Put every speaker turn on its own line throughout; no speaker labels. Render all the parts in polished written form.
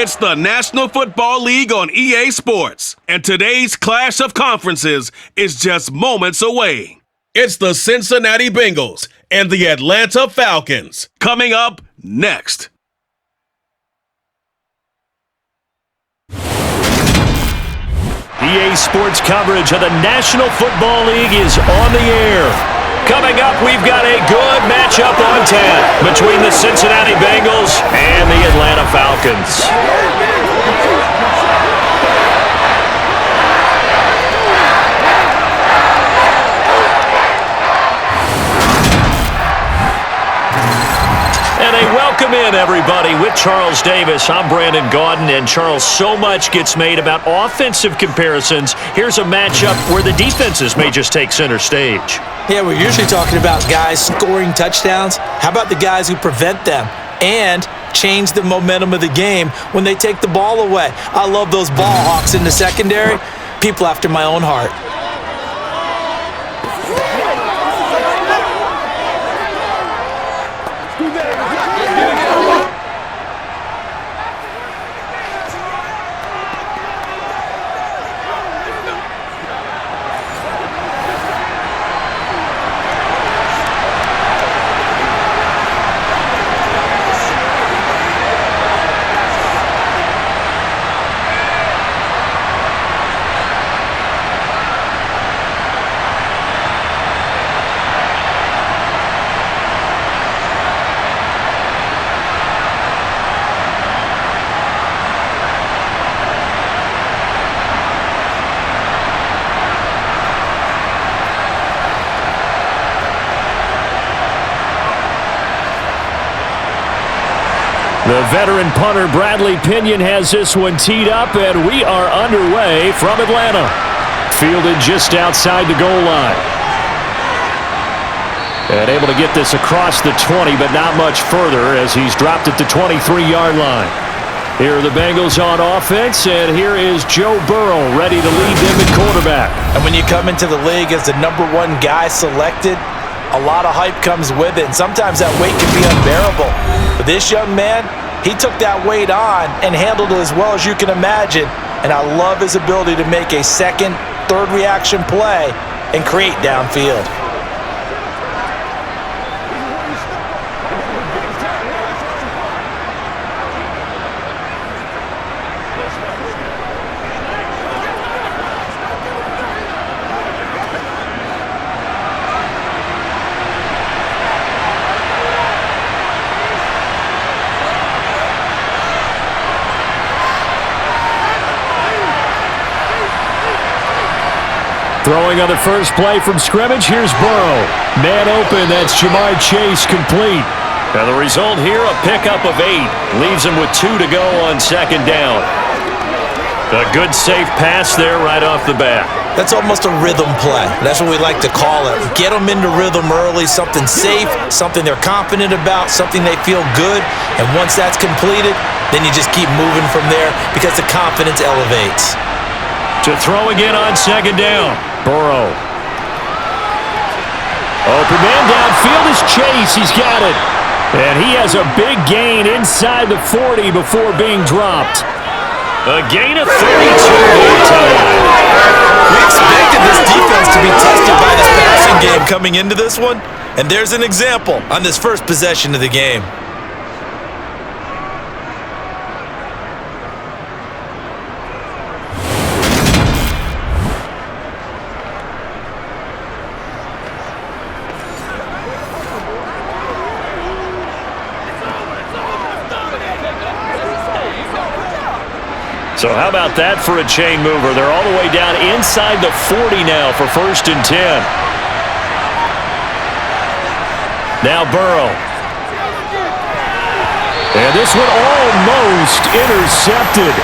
It's the National Football League on EA Sports, and today's clash of conferences is just moments away. It's the Cincinnati Bengals and the Atlanta Falcons. Coming up next.
EA Sports coverage of the National Football League is on the air. Coming up, we've got a good matchup on tap between the Cincinnati Bengals and the Atlanta Falcons. And a welcome in, everybody, with Charles Davis. I'm Brandon Gaudin, and Charles, so much gets made about offensive comparisons. Here's a matchup where the defenses may just take center stage.
Yeah, we're usually talking about guys scoring touchdowns. How about the guys who prevent them and change the momentum of the game when they take the ball away? I love those ball hawks in the secondary. People after my own heart.
The veteran punter Bradley Pinion has this one teed up, and we are underway from Atlanta. Fielded just outside the goal line. And able to get this across the 20, but not much further as he's dropped at the 23-yard line. Here are the Bengals on offense, and here is Joe Burrow ready to lead them at quarterback.
And when you come into the league as the #1 guy selected, a lot of hype comes with it, and sometimes that weight can be unbearable. But this young man, he took that weight on and handled it as well as you can imagine, and I love his ability to make a second, third reaction play and create downfield.
Throwing on the first play from scrimmage, here's Burrow. Man open, that's Jamar Chase complete. And the result here, a pickup of 8. Leaves him with 2 to go on second down. A good safe pass there right off the bat.
That's almost a rhythm play. That's what we like to call it. Get them into rhythm early, something safe, something they're confident about, something they feel good. And once that's completed, then you just keep moving from there because the confidence elevates.
To throw again on second down. Burrow. Open man downfield is Chase. He's got it. And he has a big gain inside the 40 before being dropped. A gain of 32.
We expected this defense to be tested by this passing game coming into this one. And there's an example on this first possession of the game.
So how about that for a chain mover? They're all the way down inside the 40 now for 1st and 10. Now Burrow. And this one almost intercepted.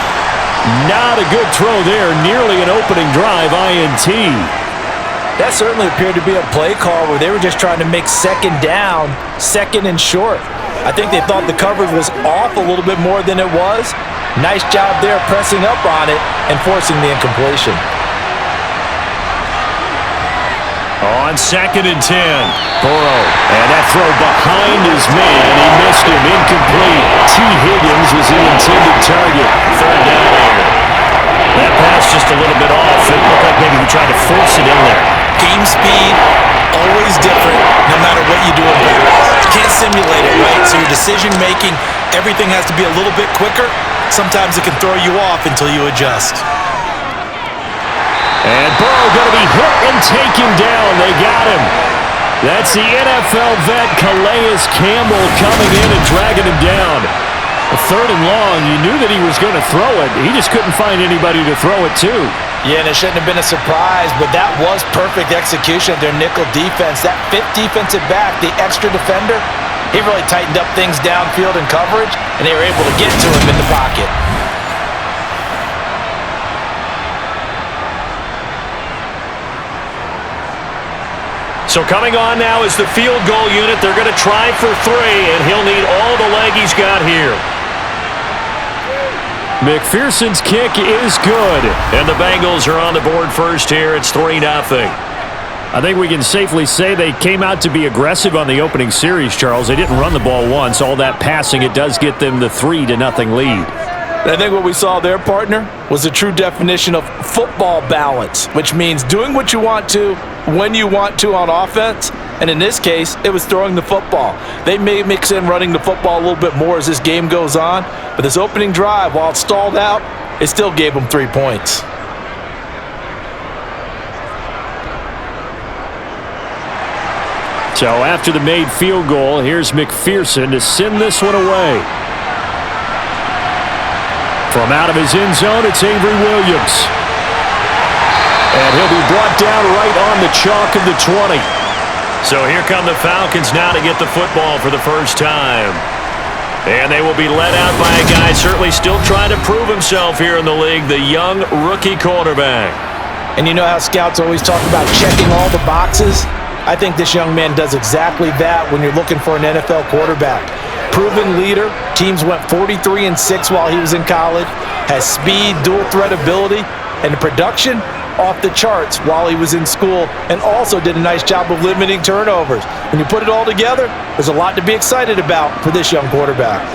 Not a good throw there. Nearly an opening drive INT.
That certainly appeared to be a play call where they were just trying to make second down, second and short. I think they thought the coverage was off a little bit more than it was. Nice job there pressing up on it and forcing the incompletion.
On 2nd and 10, Burrow. And that throw behind his man. He missed him. Incomplete. T. Higgins was the intended target. 3rd down here. That pass just a little bit off. It looked like maybe he tried to force it in there.
Game speed, always different, no matter what you do in practice. You can't simulate it, right? So your decision-making, everything has to be a little bit quicker. Sometimes it can throw you off until you adjust.
And Burrow going to be hit and taken down. They got him. That's the NFL vet Calais Campbell coming in and dragging him down. A 3rd and long, you knew that he was going to throw it. He just couldn't find anybody to throw it to.
Yeah, and it shouldn't have been a surprise, but that was perfect execution of their nickel defense. That 5th defensive back, the extra defender, he really tightened up things downfield in coverage, and they were able to get to him in the pocket.
So coming on now is the field goal unit. They're going to try for 3, and he'll need all the leg he's got here. McPherson's kick is good, and the Bengals are on the board first here. It's 3-0. I think we can safely say they came out to be aggressive on the opening series, Charles. They didn't run the ball once. All that passing, it does get them the 3-0 lead.
I think what we saw there, partner, was a true definition of football balance, which means doing what you want to, when you want to on offense, and in this case, it was throwing the football. They may mix in running the football a little bit more as this game goes on, but this opening drive, while it stalled out, it still gave them 3 points.
So after the made field goal, here's McPherson to send this one away. From out of his end zone, it's Avery Williams. And he'll be brought down right on the chalk of the 20. So here come the Falcons now to get the football for the first time. And they will be led out by a guy certainly still trying to prove himself here in the league, the young rookie quarterback.
And you know how scouts always talk about checking all the boxes? I think this young man does exactly that when you're looking for an NFL quarterback. Proven leader, teams went 43-6 while he was in college, has speed, dual threat ability, and the production off the charts while he was in school, and also did a nice job of limiting turnovers. When you put it all together, there's a lot to be excited about for this young quarterback.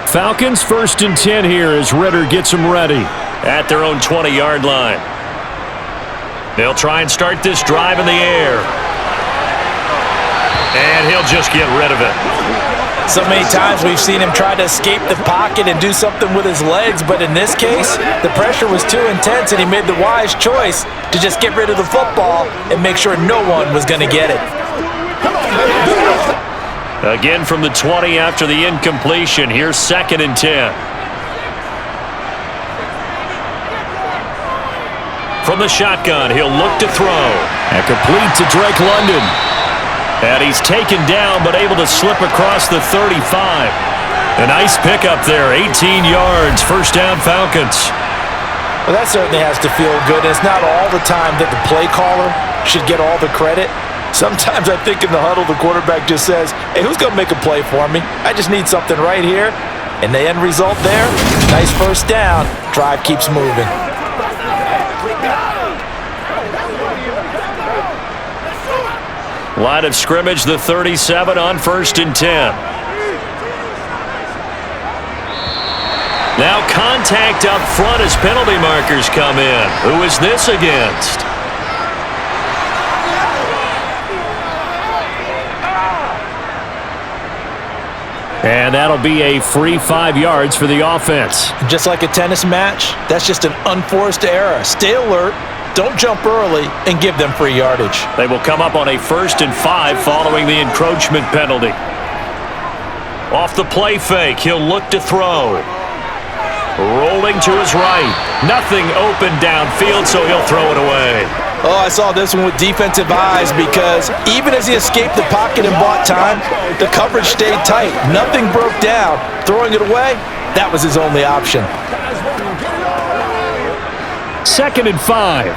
Falcons 1st and 10 here as Ritter gets them ready at their own 20-yard line. They'll try and start this drive in the air. And he'll just get rid of it.
So many times we've seen him try to escape the pocket and do something with his legs, but in this case, the pressure was too intense and he made the wise choice to just get rid of the football and make sure no one was going to get it.
Again from the 20 after the incompletion. Here's 2nd and 10. From the shotgun, he'll look to throw. And complete to Drake London. And he's taken down, but able to slip across the 35. A nice pickup there, 18 yards, 1st down Falcons.
Well, that certainly has to feel good. It's not all the time that the play caller should get all the credit. Sometimes I think in the huddle, the quarterback just says, hey, who's going to make a play for me? I just need something right here. And the end result there, nice 1st down. Drive keeps moving.
Line of scrimmage, the 37 on 1st and 10. Now contact up front as penalty markers come in. Who is this against? And that'll be a free 5 yards for the offense.
Just like a tennis match, that's just an unforced error. Stay alert. Don't jump early and give them free yardage.
They will come up on a 1st and 5 following the encroachment penalty. Off the play fake, he'll look to throw. Rolling to his right. Nothing open downfield, so he'll throw it away.
Oh, I saw this one with defensive eyes because even as he escaped the pocket and bought time, the coverage stayed tight. Nothing broke down. Throwing it away, that was his only option.
2nd and 5.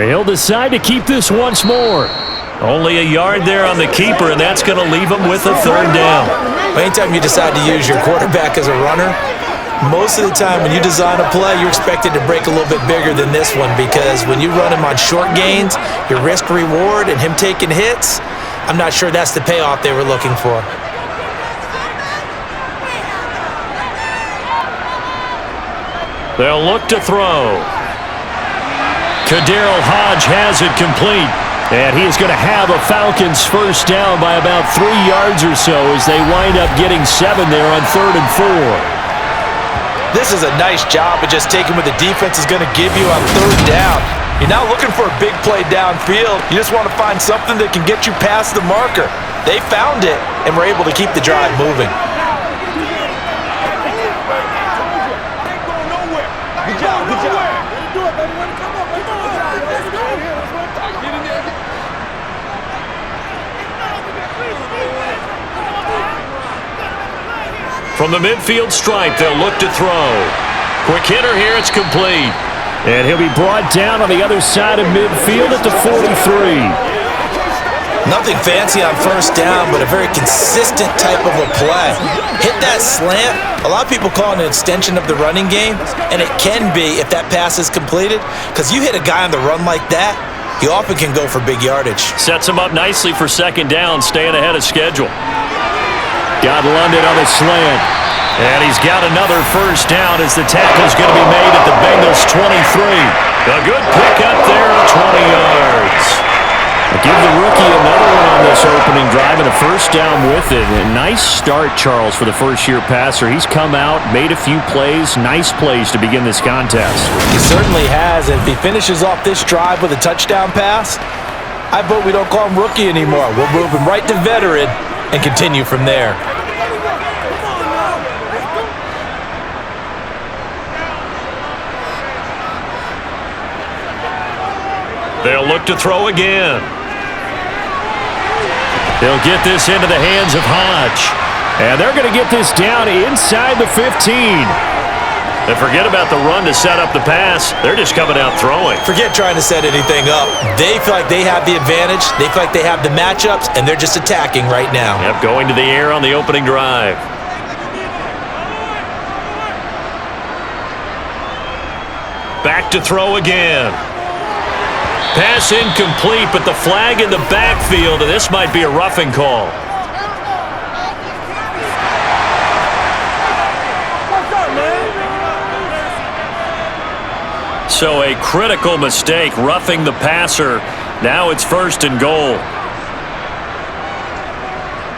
He'll decide to keep this once more. Only a yard there on the keeper, and that's going to leave him with a 3rd down.
Anytime you decide to use your quarterback as a runner, most of the time when you design a play, you're expected to break a little bit bigger than this one, because when you run him on short gains, your risk-reward and him taking hits, I'm not sure that's the payoff they were looking for.
They'll look to throw. Kadarrell Hodge has it complete. And he is going to have a Falcons first down by about 3 yards or so as they wind up getting 7 there on 3rd and 4.
This is a nice job of just taking what the defense is going to give you on 3rd down. You're not looking for a big play downfield. You just want to find something that can get you past the marker. They found it and were able to keep the drive moving.
Good job, good job. Do it, baby. Come on, let's go.
From the midfield stripe, they'll look to throw. Quick hitter here, it's complete. And he'll be brought down on the other side of midfield at the 43.
Nothing fancy on first down, but a very consistent type of a play. Hit that slant. A lot of people call it an extension of the running game, and it can be if that pass is completed, because you hit a guy on the run like that, he often can go for big yardage.
Sets him up nicely for second down, staying ahead of schedule. Got London on the slant. And he's got another first down as the tackle's going to be made at the Bengals 23. A good pick up there, 20 yards. Give the rookie another one on this opening drive and a first down with it. A nice start, Charles, for the first-year passer. He's come out, made a few plays, nice plays to begin this contest.
He certainly has, and if he finishes off this drive with a touchdown pass, I vote we don't call him rookie anymore. We'll move him right to veteran and continue from there.
They'll look to throw again. They'll get this into the hands of Hodge. And they're going to get this down inside the 15. And forget about the run to set up the pass. They're just coming out throwing.
Forget trying to set anything up. They feel like they have the advantage. They feel like they have the matchups, and they're just attacking right now.
Yep, going to the air on the opening drive. Back to throw again. Pass incomplete, but the flag in the backfield, and this might be a roughing call. So a critical mistake, roughing the passer. Now it's 1st and goal.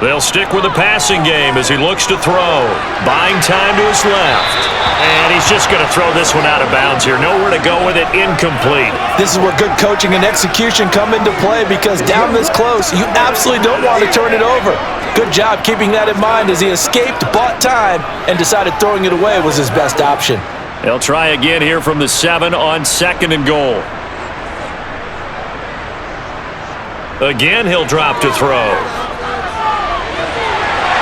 They'll stick with the passing game as he looks to throw. Buying time to his left. And he's just going to throw this one out of bounds here. Nowhere to go with it, incomplete.
This is where good coaching and execution come into play, because down this close, you absolutely don't want to turn it over. Good job keeping that in mind as he escaped, bought time, and decided throwing it away was his best option.
They'll try again here from the 7 on 2nd and goal. Again, he'll drop to throw.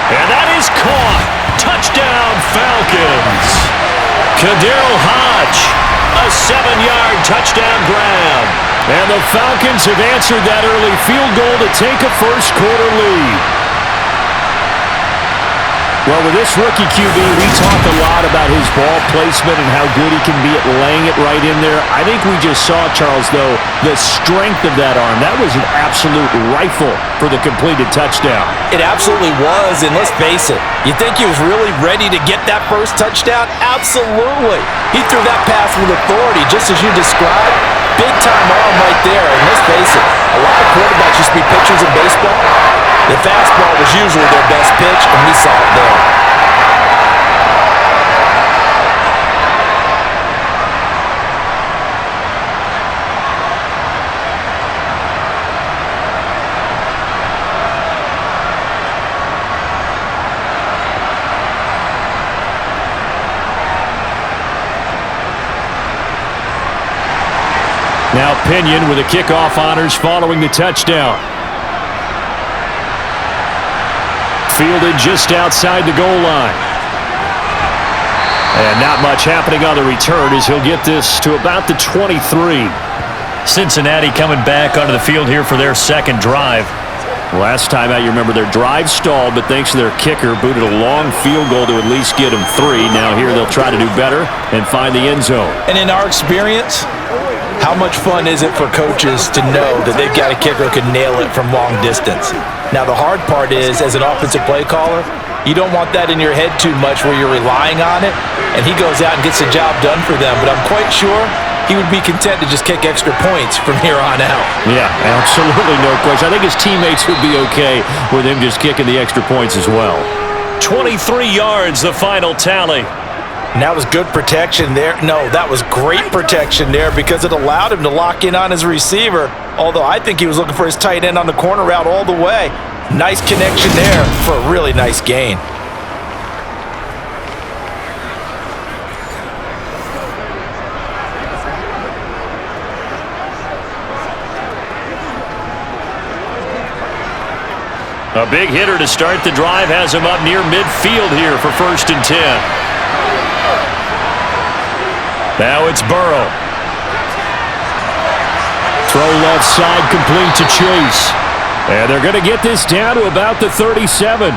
And that is caught. Touchdown, Falcons. Kadarrell Hodge, a 7-yard touchdown grab. And the Falcons have answered that early field goal to take a first-quarter lead. Well, with this rookie QB, we talk a lot about his ball placement and how good he can be at laying it right in there. I think we just saw, Charles, though, the strength of that arm. That was an absolute rifle for the completed touchdown.
It absolutely was, and let's face it, you think he was really ready to get that first touchdown? Absolutely. He threw that pass with authority, just as you described. Big-time arm right there, and let's face it, a lot of quarterbacks used to be pitchers in baseball. The fastball was usually their best pitch, and we saw it there.
Now Pinion with the kickoff honors following the touchdown. Fielded just outside the goal line. And not much happening on the return as he'll get this to about the 23. Cincinnati coming back onto the field here for their second drive. Last time out, you remember their drive stalled, but thanks to their kicker, booted a long field goal to at least get them 3. Now here they'll try to do better and find the end zone.
And in our experience, how much fun is it for coaches to know that they've got a kicker who can nail it from long distance? Now the hard part is, as an offensive play caller, you don't want that in your head too much where you're relying on it, and he goes out and gets the job done for them. But I'm quite sure he would be content to just kick extra points from here on out.
Yeah, absolutely no question. I think his teammates would be okay with him just kicking the extra points as well. 23 yards, the final tally.
And that was good protection there. No, that was great protection there because it allowed him to lock in on his receiver, although I think he was looking for his tight end on the corner route all the way. Nice connection there for a really nice gain.
A big hitter to start the drive has him up near midfield here for 1st and 10. Now it's Burrow. Throw left side complete to Chase. And they're going to get this down to about the 37.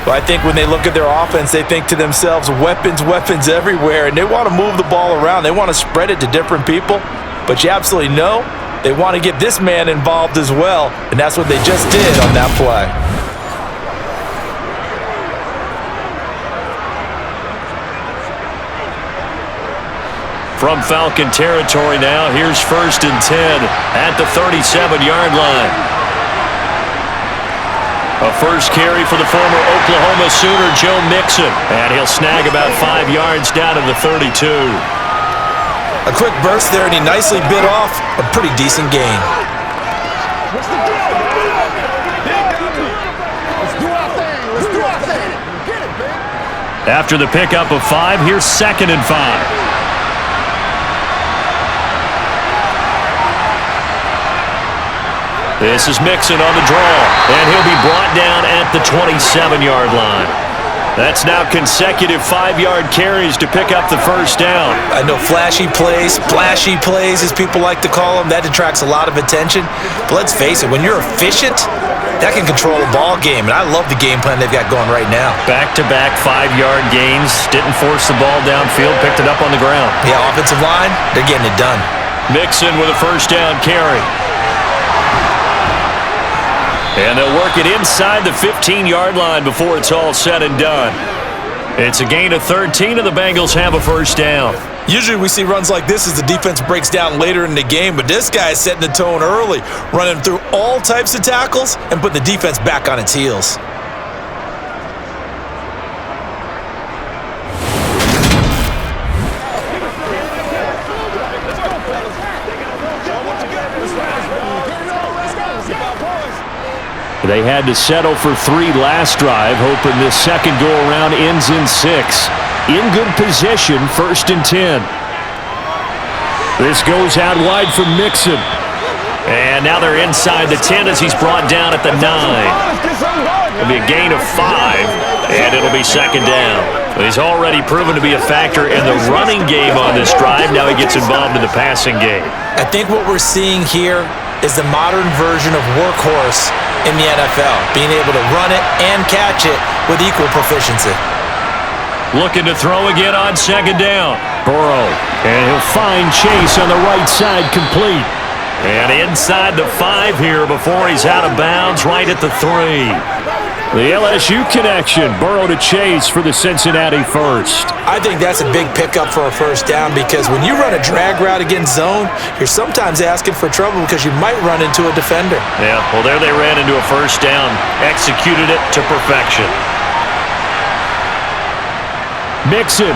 Well, I think when they look at their offense, they think to themselves, weapons, weapons everywhere, and they want to move the ball around. They want to spread it to different people, but you absolutely know they want to get this man involved as well, and that's what they just did on that play.
From Falcon territory now, here's 1st and 10 at the 37-yard line. A first carry for the former Oklahoma Sooner, Joe Mixon, and he'll snag about 5 yards down to the 32.
A quick burst there, and he nicely bit off a pretty decent gain.
What's the deal, Let's do our thing. Let's do our thing. Get it, man.
After the pickup of 5, here's 2nd and 5. This is Mixon on the draw, and he'll be brought down at the 27-yard line. That's now consecutive 5-yard carries to pick up the first down.
I know flashy plays, splashy plays, as people like to call them, that attracts a lot of attention. But let's face it, when you're efficient, that can control a ball game, and I love the game plan they've got going right now.
Back-to-back 5-yard gains, didn't force the ball downfield, picked it up on the ground.
Yeah, offensive line, they're getting it done.
Mixon with a first down carry. And they'll work it inside the 15-yard line before it's all said and done. It's a gain of 13, and the Bengals have a first down.
Usually we see runs like this as the defense breaks down later in the game, but this guy is setting the tone early, running through all types of tackles and putting the defense back on its heels.
They had to settle for 3 last drive, hoping this second go-around ends in 6. In good position, 1st and 10. This goes out wide for Mixon. And now they're inside the 10 as he's brought down at the 9. It'll be a gain of 5, and it'll be 2nd down. He's already proven to be a factor in the running game on this drive. Now he gets involved in the passing game.
I think what we're seeing here is the modern version of workhorse in the NFL, being able to run it and catch it with equal proficiency.
Looking to throw again on 2nd down. Burrow, and he'll find Chase on the right side complete. And inside the 5 here before he's out of bounds, right at the 3. The LSU connection, Burrow to Chase for the Cincinnati first.
I think that's a big pickup for a first down because when you run a drag route against zone, you're sometimes asking for trouble because you might run into a defender.
Yeah, well, there they ran into a first down, executed it to perfection. Mixon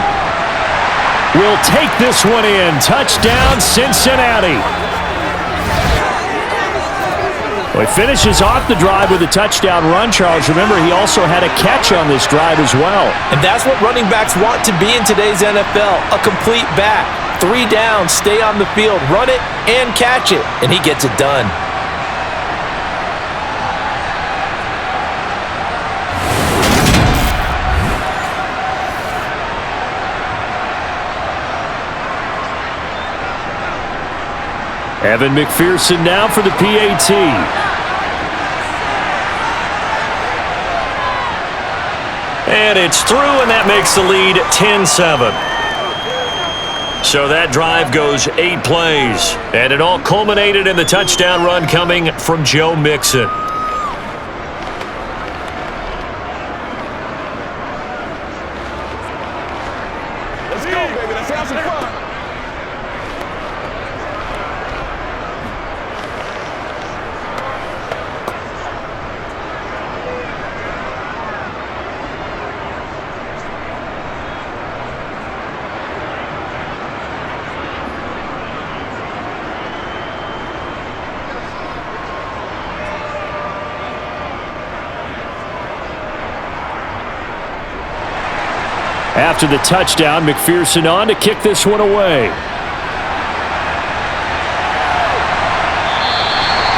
will take this one in. Touchdown, Cincinnati. Well, he finishes off the drive with a touchdown run, Charles. Remember, he also had a catch on this drive as well.
And that's what running backs want to be in today's NFL, a complete back. 3 downs, stay on the field, run it, and catch it. And he gets it done.
Evan McPherson now for the PAT. And it's through, and that makes the lead 10-7. So that drive goes 8 plays, and it all culminated in the touchdown run coming from Joe Mixon.
Let's go, baby. Let's have some fun.
After the touchdown, McPherson on to kick this one away.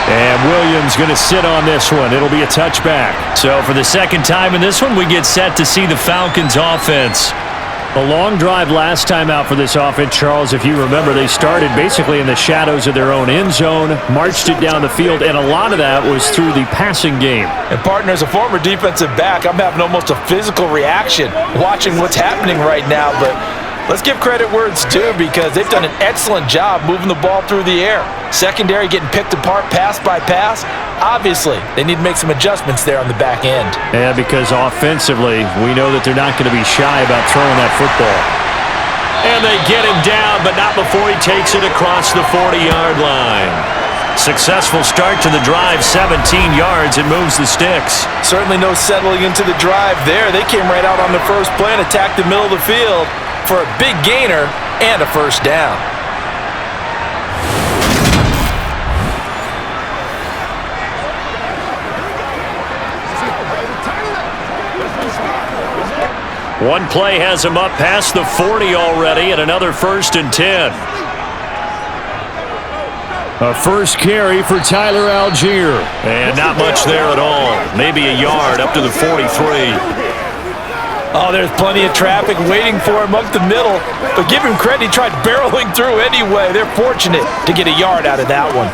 And Williams going to sit on this one. It'll be a touchback. So for the second time in this one, we get set to see the Falcons offense. A long drive last time out for this offense, Charles. If you remember, they started basically in the shadows of their own end zone, marched it down the field, and a lot of that was through the passing game.
And partner, as a former defensive back, I'm having almost a physical reaction watching what's happening right now. But let's give credit where it's due, because they've done an excellent job moving the ball through the air. Secondary getting picked apart pass by pass. Obviously, they need to make some adjustments there on the back end.
Yeah, because offensively, we know that they're not going to be shy about throwing that football. And they get him down, but not before he takes it across the 40-yard line. Successful start to the drive, 17 yards, and moves the sticks.
Certainly no settling into the drive there. They came right out on the first play and attacked the middle of the field for a big gainer and a first down.
One play has him up past the 40 already, and another 1st and 10. A first carry for Tyler Algier. And not much there at all. Maybe a yard up to the 43.
Oh, there's plenty of traffic waiting for him up the middle. But give him credit, he tried barreling through anyway. They're fortunate to get a yard out of that one.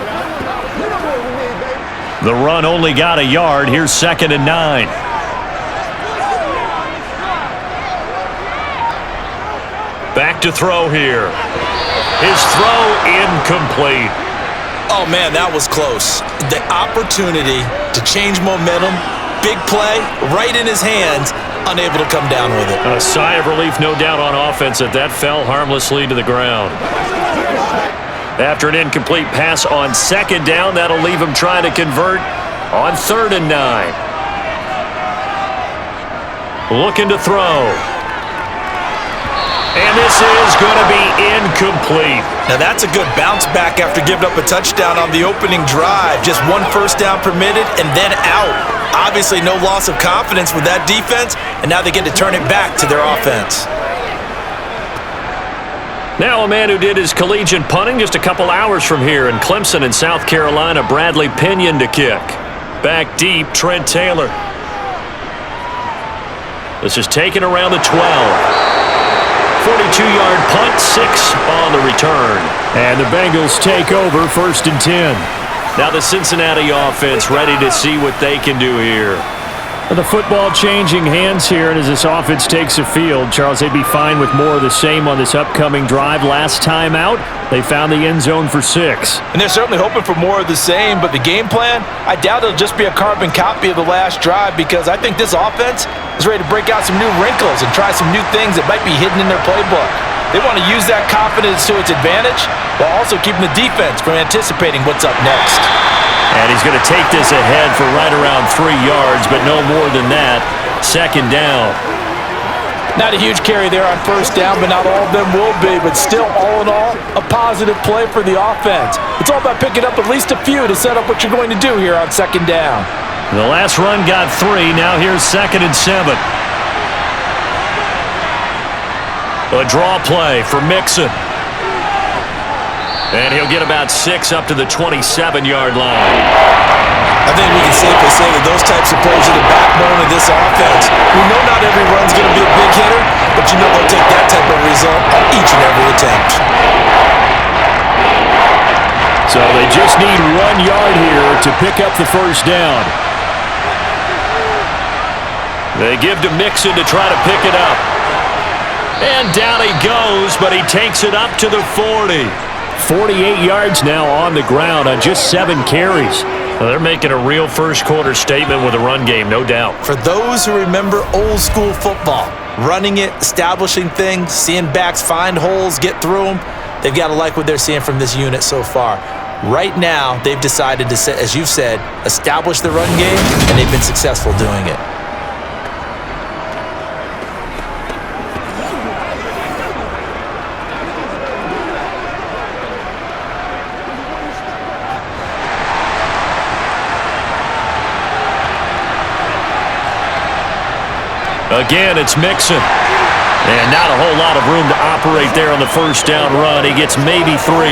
The run only got a yard. Here's 2nd and 9. Back to throw here. His throw incomplete.
Oh, man, that was close. The opportunity to change momentum, big play, right in his hands, unable to come down with it.
A sigh of relief, no doubt, on offense that fell harmlessly to the ground. After an incomplete pass on 2nd down, that'll leave him trying to convert on 3rd and 9. Looking to throw. And this is going to be incomplete.
Now that's a good bounce back after giving up a touchdown on the opening drive. Just 1 first down permitted and then out. Obviously no loss of confidence with that defense, and now they get to turn it back to their offense.
Now a man who did his collegiate punting just a couple hours from here in Clemson in South Carolina, Bradley Pinion to kick. Back deep, Trent Taylor. This is taken around the 12. 42-yard punt, 6 on the return. And the Bengals take over 1st and 10. Now the Cincinnati offense ready to see what they can do here. The football changing hands here, and as this offense takes the field, Charles, they'd be fine with more of the same on this upcoming drive. Last time out, they found the end zone for 6.
And they're certainly hoping for more of the same, but the game plan, I doubt it'll just be a carbon copy of the last drive, because I think this offense is ready to break out some new wrinkles and try some new things that might be hidden in their playbook. They want to use that confidence to its advantage while also keeping the defense from anticipating what's up next.
And he's going to take this ahead for right around 3 yards, but no more than that. 2nd down.
Not a huge carry there on 1st down, but not all of them will be. But still, all in all, a positive play for the offense. It's all about picking up at least a few to set up what you're going to do here on 2nd down.
The last run got 3. Now here's 2nd and 7. A draw play for Mixon. And he'll get about 6 up to the 27-yard line.
I think we can safely say that those types of plays are the backbone of this offense. We know not every run's going to be a big hitter, but you know they'll take that type of result on each and every attempt.
So they just need 1 yard here to pick up the first down. They give to Mixon to try to pick it up. And down he goes, but he takes it up to the 40. 48 yards now on the ground on just 7 carries. Well, they're making a real first-quarter statement with a run game, no doubt.
For those who remember old-school football, running it, establishing things, seeing backs find holes, get through them, they've got to like what they're seeing from this unit so far. Right now, they've decided to, as you've said, establish the run game, and they've been successful doing it.
Again, it's Mixon. And not a whole lot of room to operate there on the first down run. He gets maybe 3.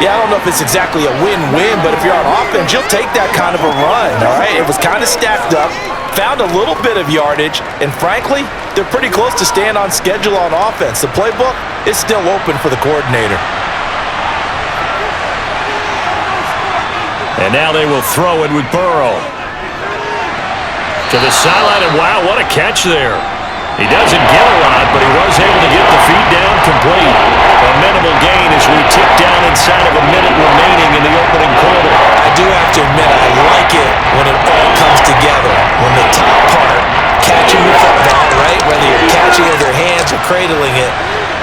Yeah, I don't know if it's exactly a win-win, but if you're on offense, you'll take that kind of a run, all right? It was kind of stacked up, found a little bit of yardage, and frankly, they're pretty close to staying on schedule on offense. The playbook is still open for the coordinator.
And now they will throw it with Burrow. To the sideline, and wow, what a catch there. He doesn't get a lot, but he was able to get the feet down complete. A minimal gain as we tick down inside of a minute remaining in the opening quarter.
I do have to admit, I like it when it all comes together. When the top part, catching the football, right, whether you're catching it with your hands or cradling it,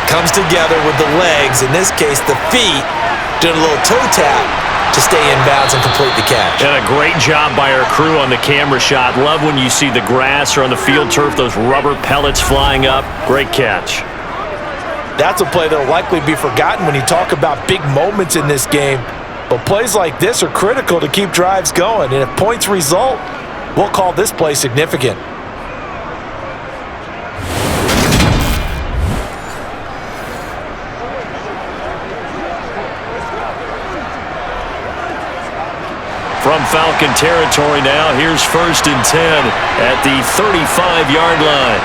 comes together with the legs, in this case the feet, doing a little toe tap to stay in bounds and complete the catch.
And a great job by our crew on the camera shot. Love when you see the grass or on the field turf, those rubber pellets flying up. Great catch.
That's a play that will likely be forgotten when you talk about big moments in this game. But plays like this are critical to keep drives going. And if points result, we'll call this play significant.
From Falcon territory now, here's 1st and 10 at the 35-yard line.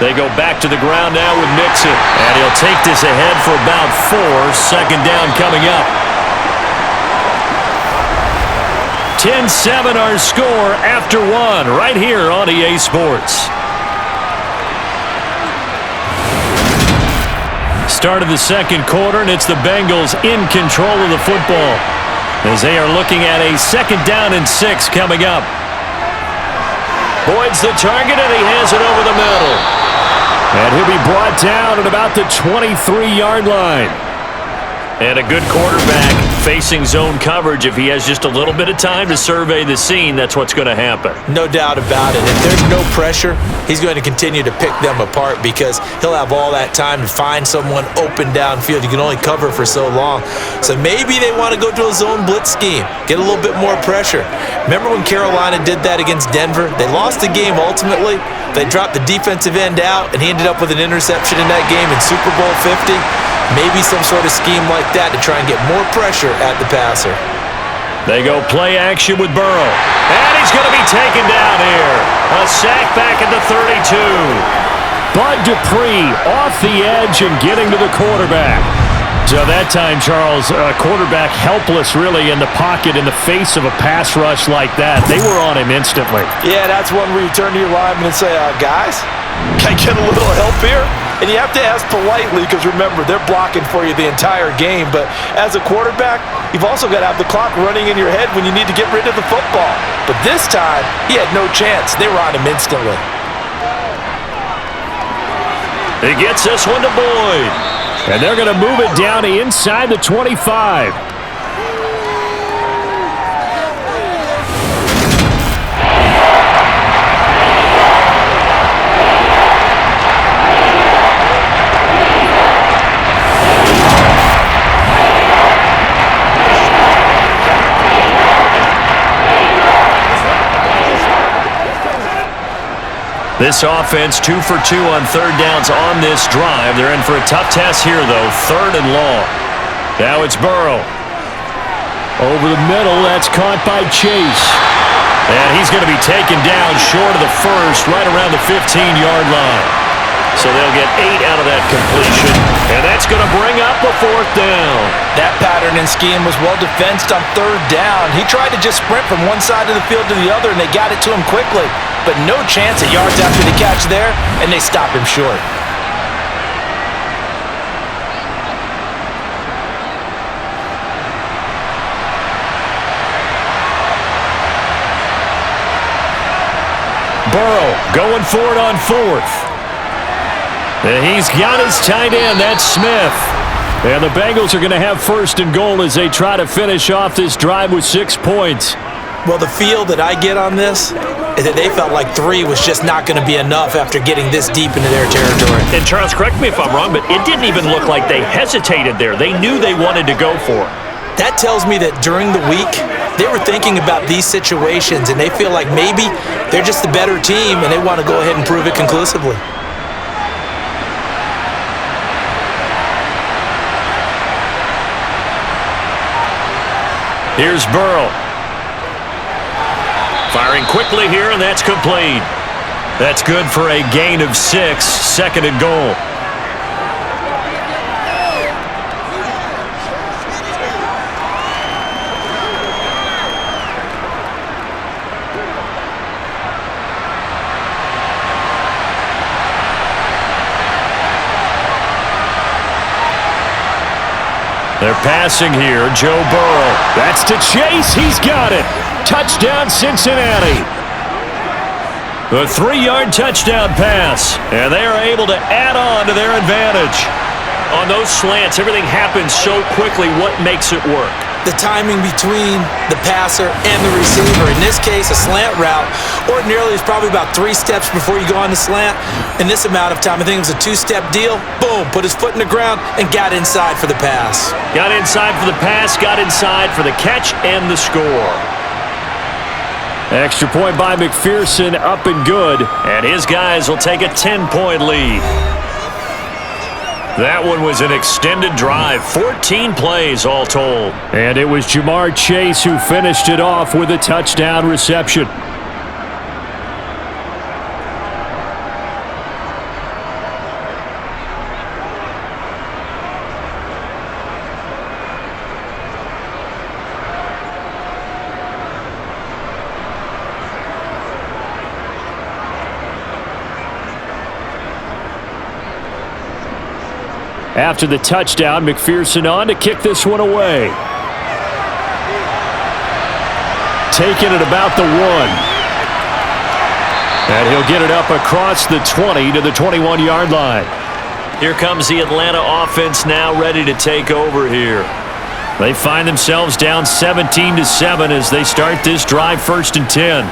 They go back to the ground now with Mixon, and he'll take this ahead for about 4. 2nd down coming up. 10-7 our score after 1 right here on EA Sports. Start of the 2nd quarter, and it's the Bengals in control of the football, as they are looking at a 2nd down and 6 coming up. Boyd's the target, and he has it over the middle. And he'll be brought down at about the 23-yard line. And a good quarterback facing zone coverage. If he has just a little bit of time to survey the scene, that's what's going to happen.
No doubt about it. If there's no pressure, he's going to continue to pick them apart because he'll have all that time to find someone open downfield. You can only cover for so long. So maybe they want to go to a zone blitz scheme, get a little bit more pressure. Remember when Carolina did that against Denver? They lost the game ultimately. They dropped the defensive end out, and he ended up with an interception in that game in Super Bowl 50. Maybe some sort of scheme like that to try and get more pressure at the passer.
They go play action with Burrow. And he's going to be taken down here. A sack back at the 32. Bud Dupree off the edge and getting to the quarterback. So that time, Charles, quarterback helpless really in the pocket in the face of a pass rush like that. They were on him instantly.
Yeah, that's one where you turn to your lineman and say, guys, can I get a little help here? And you have to ask politely because, remember, they're blocking for you the entire game. But as a quarterback, you've also got to have the clock running in your head when you need to get rid of the football. But this time, he had no chance. They were on him instantly.
He gets this one to Boyd. And they're going to move it down to inside the 25. This offense 2 for 2 on 3rd downs on this drive. They're in for a tough test here, though. 3rd and long. Now it's Burrow. Over the middle, that's caught by Chase. And he's going to be taken down short of the first, right around the 15-yard line. so they'll get 8 out of that completion, and that's going to bring up a 4th down.
That pattern and scheme was well defensed on 3rd down. He tried to just sprint from one side of the field to the other, and they got it to him quickly. But no chance at yards after the catch there, and they stop him short.
Burrow going for it on 4th. And he's got his tight end, that's Smith. And the Bengals are going to have 1st and goal as they try to finish off this drive with 6 points.
Well, the feel that I get on this is that they felt like 3 was just not going to be enough after getting this deep into their territory.
And Charles, correct me if I'm wrong, but it didn't even look like they hesitated there. They knew they wanted to go for it.
That tells me that during the week, they were thinking about these situations, and they feel like maybe they're just the better team, and they want to go ahead and prove it conclusively.
Here's Burrow. Firing quickly here, and that's complete. That's good for a gain of 6, 2nd and goal. They're passing here. Joe Burrow. That's to Chase. He's got it. Touchdown, Cincinnati. The 3-yard touchdown pass. And they are able to add on to their advantage. On those slants, everything happens so quickly. What makes it work?
The timing between the passer and the receiver. In this case, a slant route ordinarily is probably about 3 steps before you go on the slant. In this amount of time, I think it was a 2-step deal. Boom, put his foot in the ground and got inside for the pass.
Got inside for the pass, got inside for the catch and the score. Extra point by McPherson, up and good. And his guys will take a 10-point lead. That one was an extended drive, 14 plays all told. And it was Jamar Chase who finished it off with a touchdown reception. After the touchdown, McPherson on to kick this one away. Taking it about the 1. And he'll get it up across the 20 to the 21-yard line. Here comes the Atlanta offense now ready to take over here. They find themselves down 17-7 as they start this drive, 1st and 10.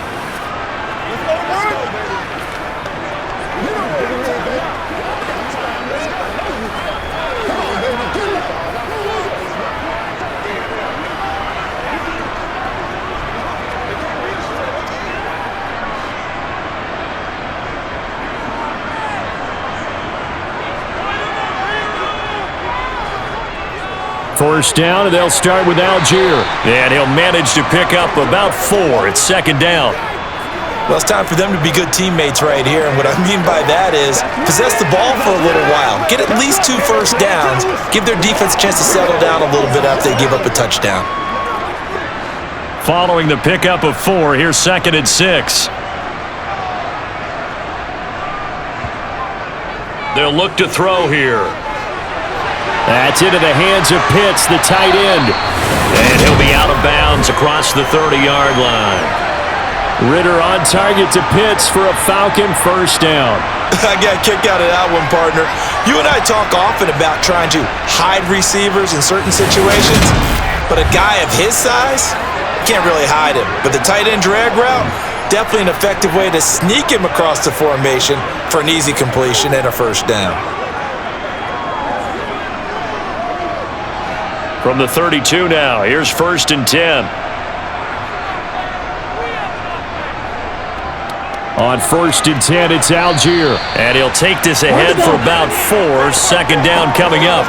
First down, and they'll start with Algier. And he'll manage to pick up about 4. It's 2nd down.
Well, it's time for them to be good teammates right here. And what I mean by that is possess the ball for a little while. Get at least 2 first downs. Give their defense a chance to settle down a little bit after they give up a touchdown.
Following the pickup of 4, here's 2nd and 6. They'll look to throw here. That's into the hands of Pitts, the tight end. And he'll be out of bounds across the 30-yard line. Ritter on target to Pitts for a Falcon first down.
I got kicked out of that one, partner. You and I talk often about trying to hide receivers in certain situations, but a guy of his size, can't really hide him. But the tight end drag route, definitely an effective way to sneak him across the formation for an easy completion and a first down.
From the 32 now, here's 1st and 10. On 1st and 10, it's Algier. And he'll take this ahead for about 4. 2nd down coming up.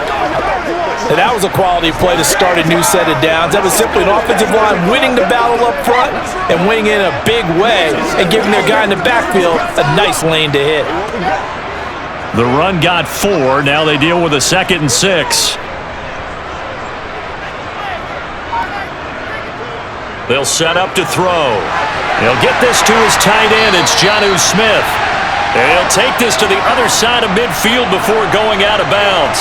And that was a quality play to start a new set of downs. That was simply an offensive line winning the battle up front and winning in a big way and giving their guy in the backfield a nice lane to hit.
The run got 4. Now they deal with a 2nd and 6. They'll set up to throw. He'll get this to his tight end. It's Jonnu Smith. And he'll take this to the other side of midfield before going out of bounds.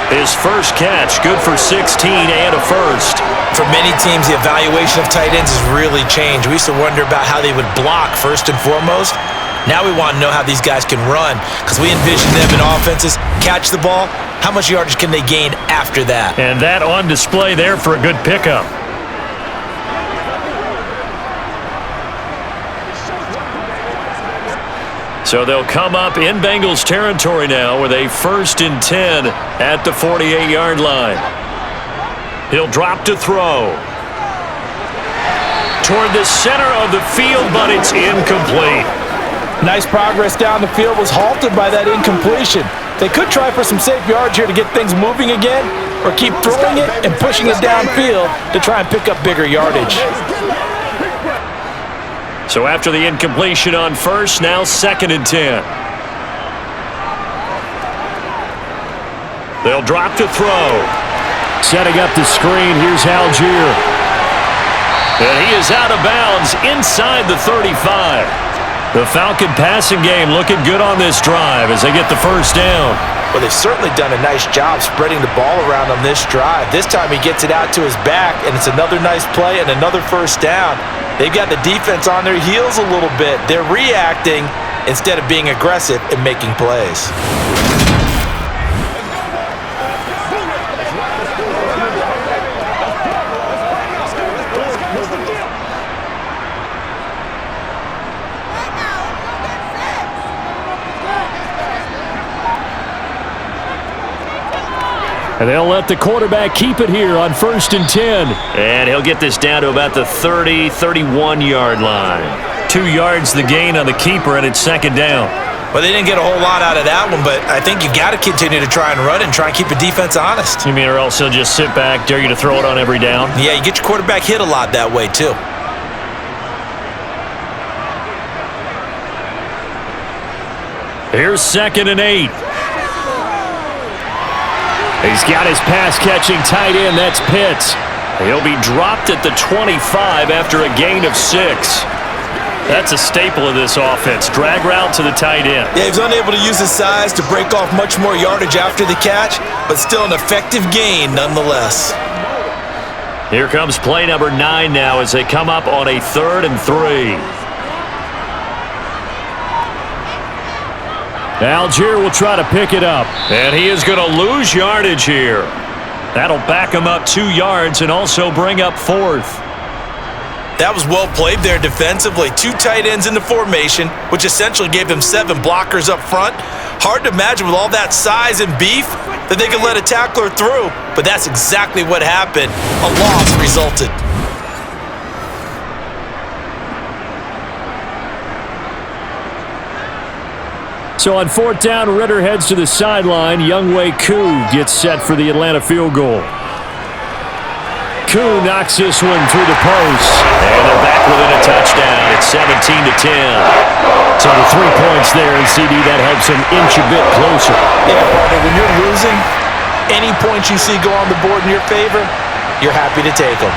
His first catch, good for 16 and a first.
For many teams, the evaluation of tight ends has really changed. We used to wonder about how they would block first and foremost. Now we want to know how these guys can run, because we envision them in offenses, catch the ball, how much yardage can they gain after that?
And that on display there for a good pickup. So they'll come up in Bengals territory now with a 1st and 10 at the 48-yard line. He'll drop to throw. Toward the center of the field, but it's incomplete.
Nice progress down the field, was halted by that incompletion. They could try for some safe yards here to get things moving again, or keep throwing it and pushing it downfield to try and pick up bigger yardage.
So after the incompletion on 1st, now 2nd and 10. They'll drop to throw. Setting up the screen, here's Algier. And he is out of bounds inside the 35. The Falcon passing game looking good on this drive as they get the first down.
Well, they've certainly done a nice job spreading the ball around on this drive. This time he gets it out to his back, and it's another nice play and another first down. They've got the defense on their heels a little bit. They're reacting instead of being aggressive and making plays.
And they'll let the quarterback keep it here on 1st and 10. And he'll get this down to about the 30, 31-yard line. 2 yards the gain on the keeper, and it's 2nd down.
Well, they didn't get a whole lot out of that one, but I think you got to continue to try and run and try and keep the defense honest.
You mean or else he'll just sit back, dare you to throw it on every down?
Yeah, you get your quarterback hit a lot that way, too.
Here's 2nd and 8. He's got his pass-catching tight end. That's Pitts. He'll be dropped at the 25 after a gain of 6. That's a staple of this offense. Drag route to the tight end.
Yeah, he was unable to use his size to break off much more yardage after the catch, but still an effective gain nonetheless.
Here comes play number 9 now as they come up on a 3rd and 3. Algier will try to pick it up. And he is going to lose yardage here. That'll back him up 2 yards and also bring up 4th.
That was well played there defensively. 2 tight ends in the formation, which essentially gave them 7 blockers up front. Hard to imagine with all that size and beef that they could let a tackler through, but that's exactly what happened. A loss resulted.
So on 4th down, Ritter heads to the sideline. Younghoe Koo gets set for the Atlanta field goal. Koo knocks this one through the post. And they're back within a touchdown. It's 17-10. So the 3 points there, and CD, that helps them inch a bit closer.
Yeah, partner, when you're losing, any points you see go on the board in your favor, you're happy to take them.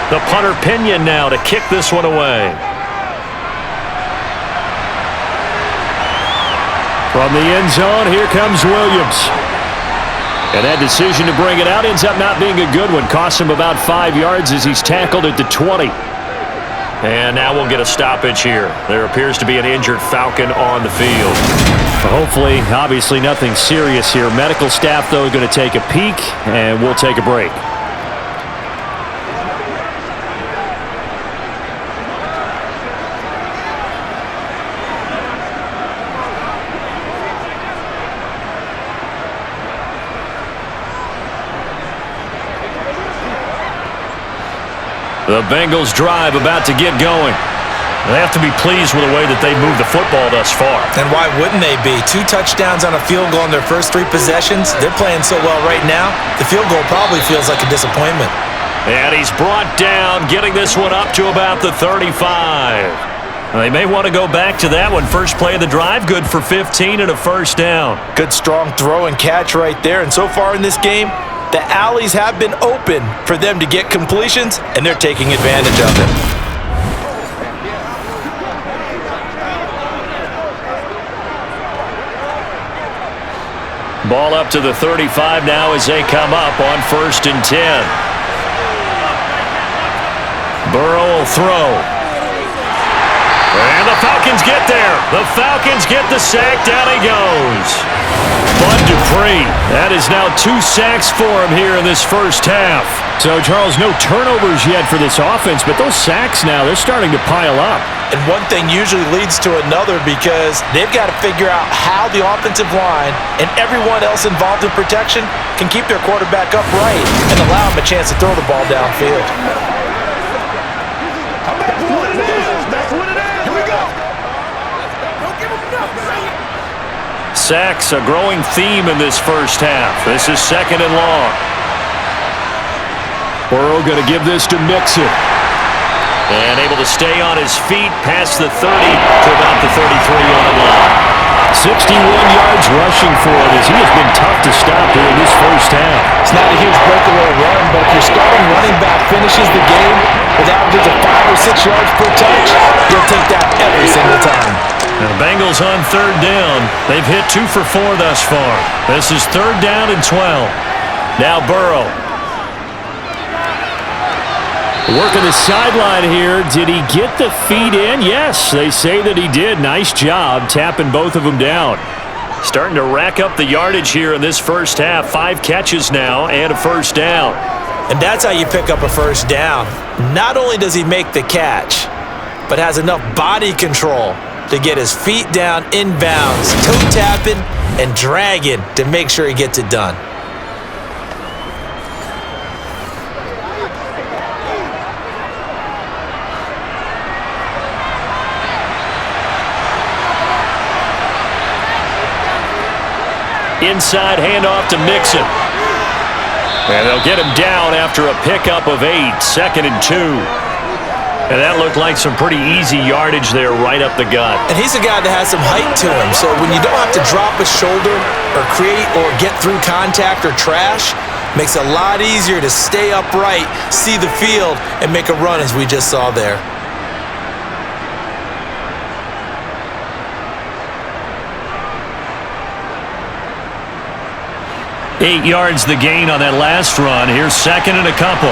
The punter Pinion now to kick this one away. From the end zone, here comes Williams. And that decision to bring it out ends up not being a good one. Costs him about 5 yards as he's tackled at the 20. And now we'll get a stoppage here. There appears to be an injured Falcon on the field. Hopefully, obviously nothing serious here. Medical staff, though, going to take a peek, and we'll take a break. The Bengals drive about to get going. They have to be pleased with the way that they moved the football thus far.
And why wouldn't they be? 2 touchdowns on a field goal in their first 3 possessions. They're playing so well right now, the field goal probably feels like a disappointment.
And he's brought down, getting this one up to about the 35. They may want to go back to that one. First play of the drive, good for 15 and a first down.
Good strong throw and catch right there. And so far in this game, the alleys have been open for them to get completions, and they're taking advantage of it.
Ball up to the 35 now as they come up on 1st and 10. Burrow will throw. And the Falcons get there. The Falcons get the sack. Down he goes. Bud Dupree. That is now 2 sacks for him here in this first half.
So, Charles, no turnovers yet for this offense, but those sacks now, they're starting to pile up.
And one thing usually leads to another because they've got to figure out how the offensive line and everyone else involved in protection can keep their quarterback upright and allow him a chance to throw the ball downfield.
That's what it is. That's what it is. Here we go. Don't give him enough.
Sacks, a growing theme in this first half. This is 2nd and long.
Burrow going to give this to Mixon.
And able to stay on his feet past the 30 to about the 33-yard line.
61 yards rushing for him as he has been tough to stop here in this first half.
It's not a huge breakaway run, but if your starting running back finishes the game with averages of 5 or 6 yards per touch, you'll take that every single time.
And the Bengals on 3rd down. They've hit 2 for 4 thus far. This is 3rd down and 12. Now Burrow.
Working the sideline here. Did he get the feet in? Yes, they say that he did. Nice job tapping both of them down.
Starting to rack up the yardage here in this first half. 5 catches now and a first down.
And that's how you pick up a first down. Not only does he make the catch, but has enough body control to get his feet down inbounds, toe tapping and dragging to make sure he gets it done.
Inside handoff to Mixon. And they'll get him down after a pickup of 8. 2nd and 2. And that looked like some pretty easy yardage there right up the gut.
And he's a guy that has some height to him, so when you don't have to drop a shoulder or create or get through contact or trash, makes it a lot easier to stay upright, see the field, and make a run as we just saw there.
Eight yards the gain on that last run. Here's 2nd and a couple.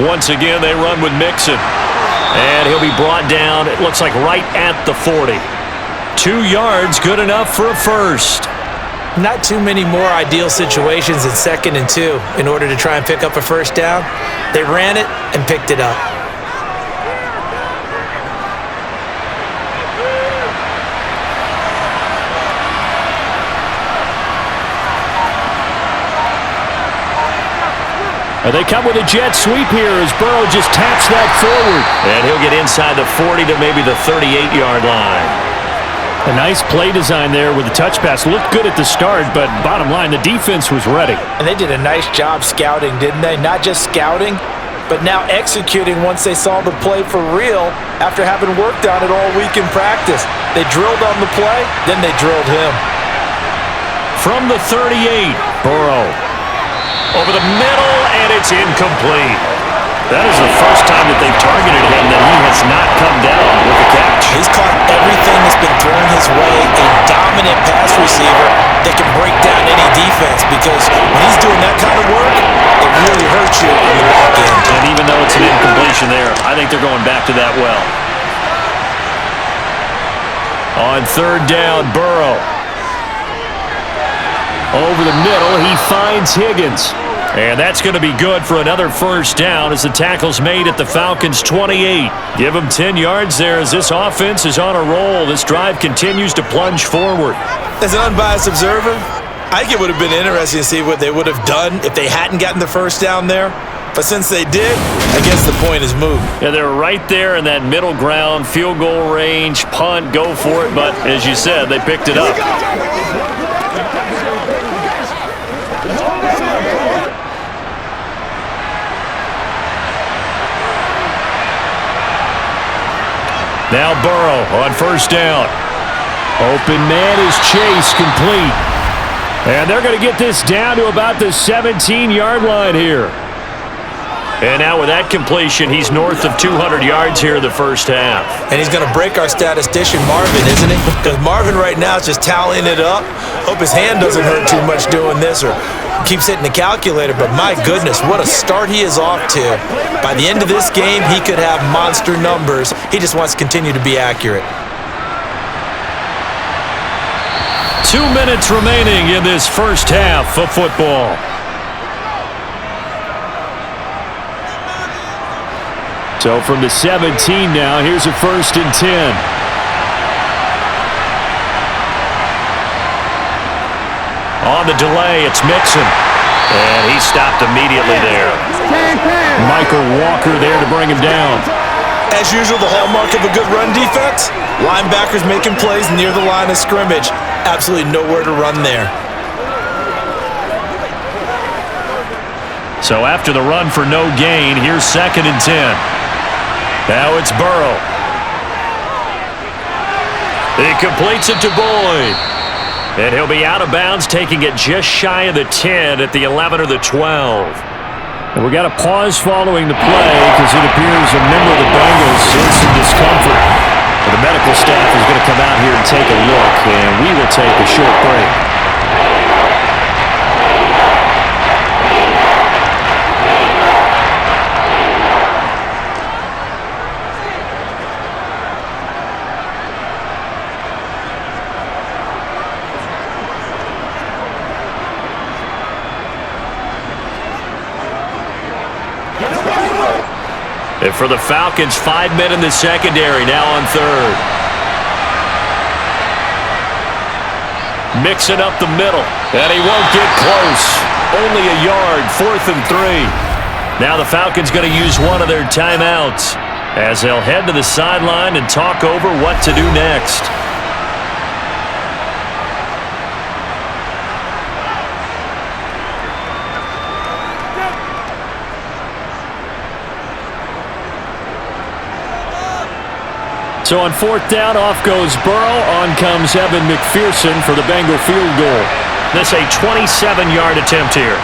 Once again, they run with Mixon. And he'll be brought down, it looks like right at the 40. 2 yards, good enough for a first.
Not too many more ideal situations in 2nd and 2 in order to try and pick up a first down. They ran it and picked it up.
They come with a jet sweep here as Burrow just taps that forward.
And he'll get inside the 40 to maybe the 38-yard line.
A nice play design there with the touch pass. Looked good at the start, but bottom line, the defense was ready.
And they did a nice job scouting, didn't they? Not just scouting, but now executing once they saw the play for real after having worked on it all week in practice. They drilled on the play, then they drilled him.
From the 38, Burrow. Over the middle, and it's incomplete. That is the first time that they've targeted him that he has not come down with a catch.
He's caught everything that's been thrown his way, a dominant pass receiver that can break down any defense because when he's doing that kind of work, it really hurts you on the back end.
And even though it's an incompletion there, I think they're going back to that well. On 3rd down, Burrow. Over the middle, he finds Higgins. And that's going to be good for another first down as the tackle's made at the Falcons' 28. Give them 10 yards there as this offense is on a roll. This drive continues to plunge forward.
As an unbiased observer, I think it would have been interesting to see what they would have done if they hadn't gotten the first down there. But since they did, I guess the point is moot.
Yeah, they're right there in that middle ground, field goal range, punt, go for it. But as you said, they picked it up. Now Burrow on first down. Open man is Chase, complete. And they're going to get this down to about the 17-yard line here. And now with that completion, he's north of 200 yards here in the first half.
And he's going to break our statistician Marvin, isn't he? Because Marvin right now is just tallying it up. Hope his hand doesn't hurt too much doing this or keeps hitting the calculator. But my goodness, what a start he is off to. By the end of this game, he could have monster numbers. He just wants to continue to be accurate.
2 minutes remaining in this first half of football. So from the 17 now, here's a 1st and 10. On the delay, it's Mixon. And he stopped immediately there. Michael Walker there to bring him down.
As usual, the hallmark of a good run defense, linebackers making plays near the line of scrimmage. Absolutely nowhere to run there.
So after the run for no gain, here's 2nd and 10. Now it's Burrow. He completes it to Boyd. And he'll be out of bounds, taking it just shy of the 10 at the 11 or the 12. And we got a pause following the play because it appears a member of the Bengals in some discomfort. But the medical staff is going to come out here and take a look, and we will take a short break. And for the Falcons, 5 men in the secondary, now on 3rd. Mixing up the middle, and he won't get close. Only a yard, 4th and 3. Now the Falcons going to use one of their timeouts as they'll head to the sideline and talk over what to do next. So on 4th down, off goes Burrow. On comes Evan McPherson for the Bengal field goal. This a 27-yard attempt here.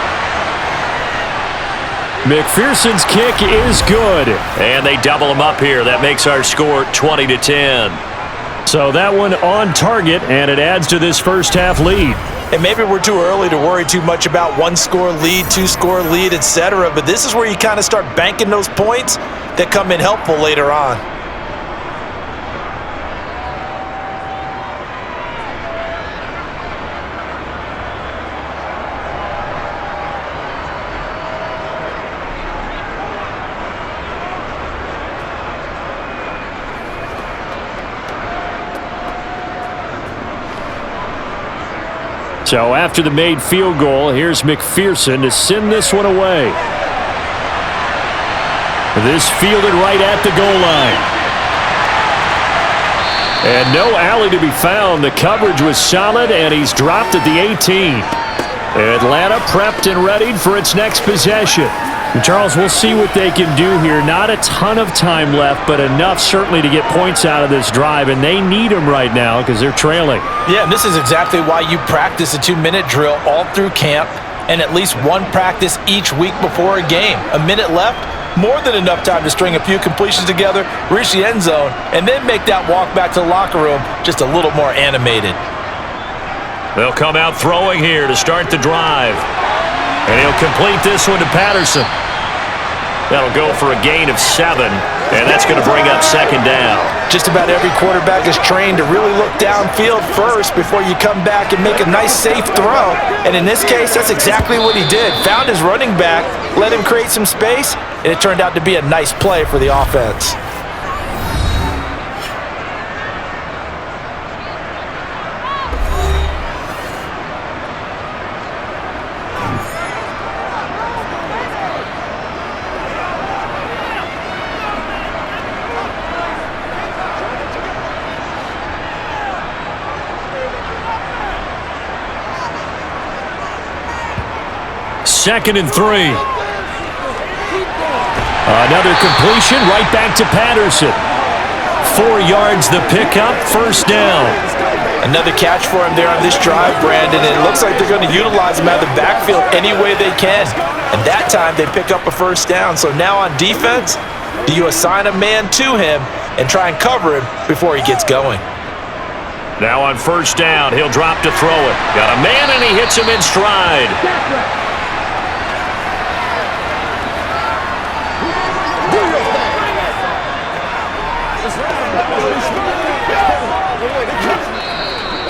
McPherson's kick is good. And they double him up here. That makes our score 20-10. So that one on target, and it adds to this first half lead.
And maybe we're too early to worry too much about 1-score lead, 2-score lead, etc. But this is where you kind of start banking those points that come in helpful later on.
So after the made field goal, here's McPherson to send this one away. This fielded right at the goal line. And no alley to be found. The coverage was solid, and he's dropped at the 18. Atlanta prepped and readied for its next possession. And Charles, we'll see what they can do here. Not a ton of time left, but enough certainly to get points out of this drive, and they need them right now because they're trailing.
Yeah, and this is exactly why you practice a 2-minute drill all through camp and at least one practice each week before a game. A minute left, more than enough time to string a few completions together, reach the end zone, and then make that walk back to the locker room just a little more animated.
They'll come out throwing here to start the drive. And he'll complete this one to Patterson. That'll go for a gain of 7, and that's going to bring up 2nd down.
Just about every quarterback is trained to really look downfield first before you come back and make a nice, safe throw. And in this case, that's exactly what he did. Found his running back, let him create some space, and it turned out to be a nice play for the offense.
2nd and 3. Another completion right back to Patterson. 4 yards the pickup, 1st down.
Another catch for him there on this drive, Brandon. And it looks like they're going to utilize him out of the backfield any way they can. And that time they pick up a 1st down. So now on defense, do you assign a man to him and try and cover him before he gets going?
Now on 1st down, he'll drop to throw it. Got a man and he hits him in stride.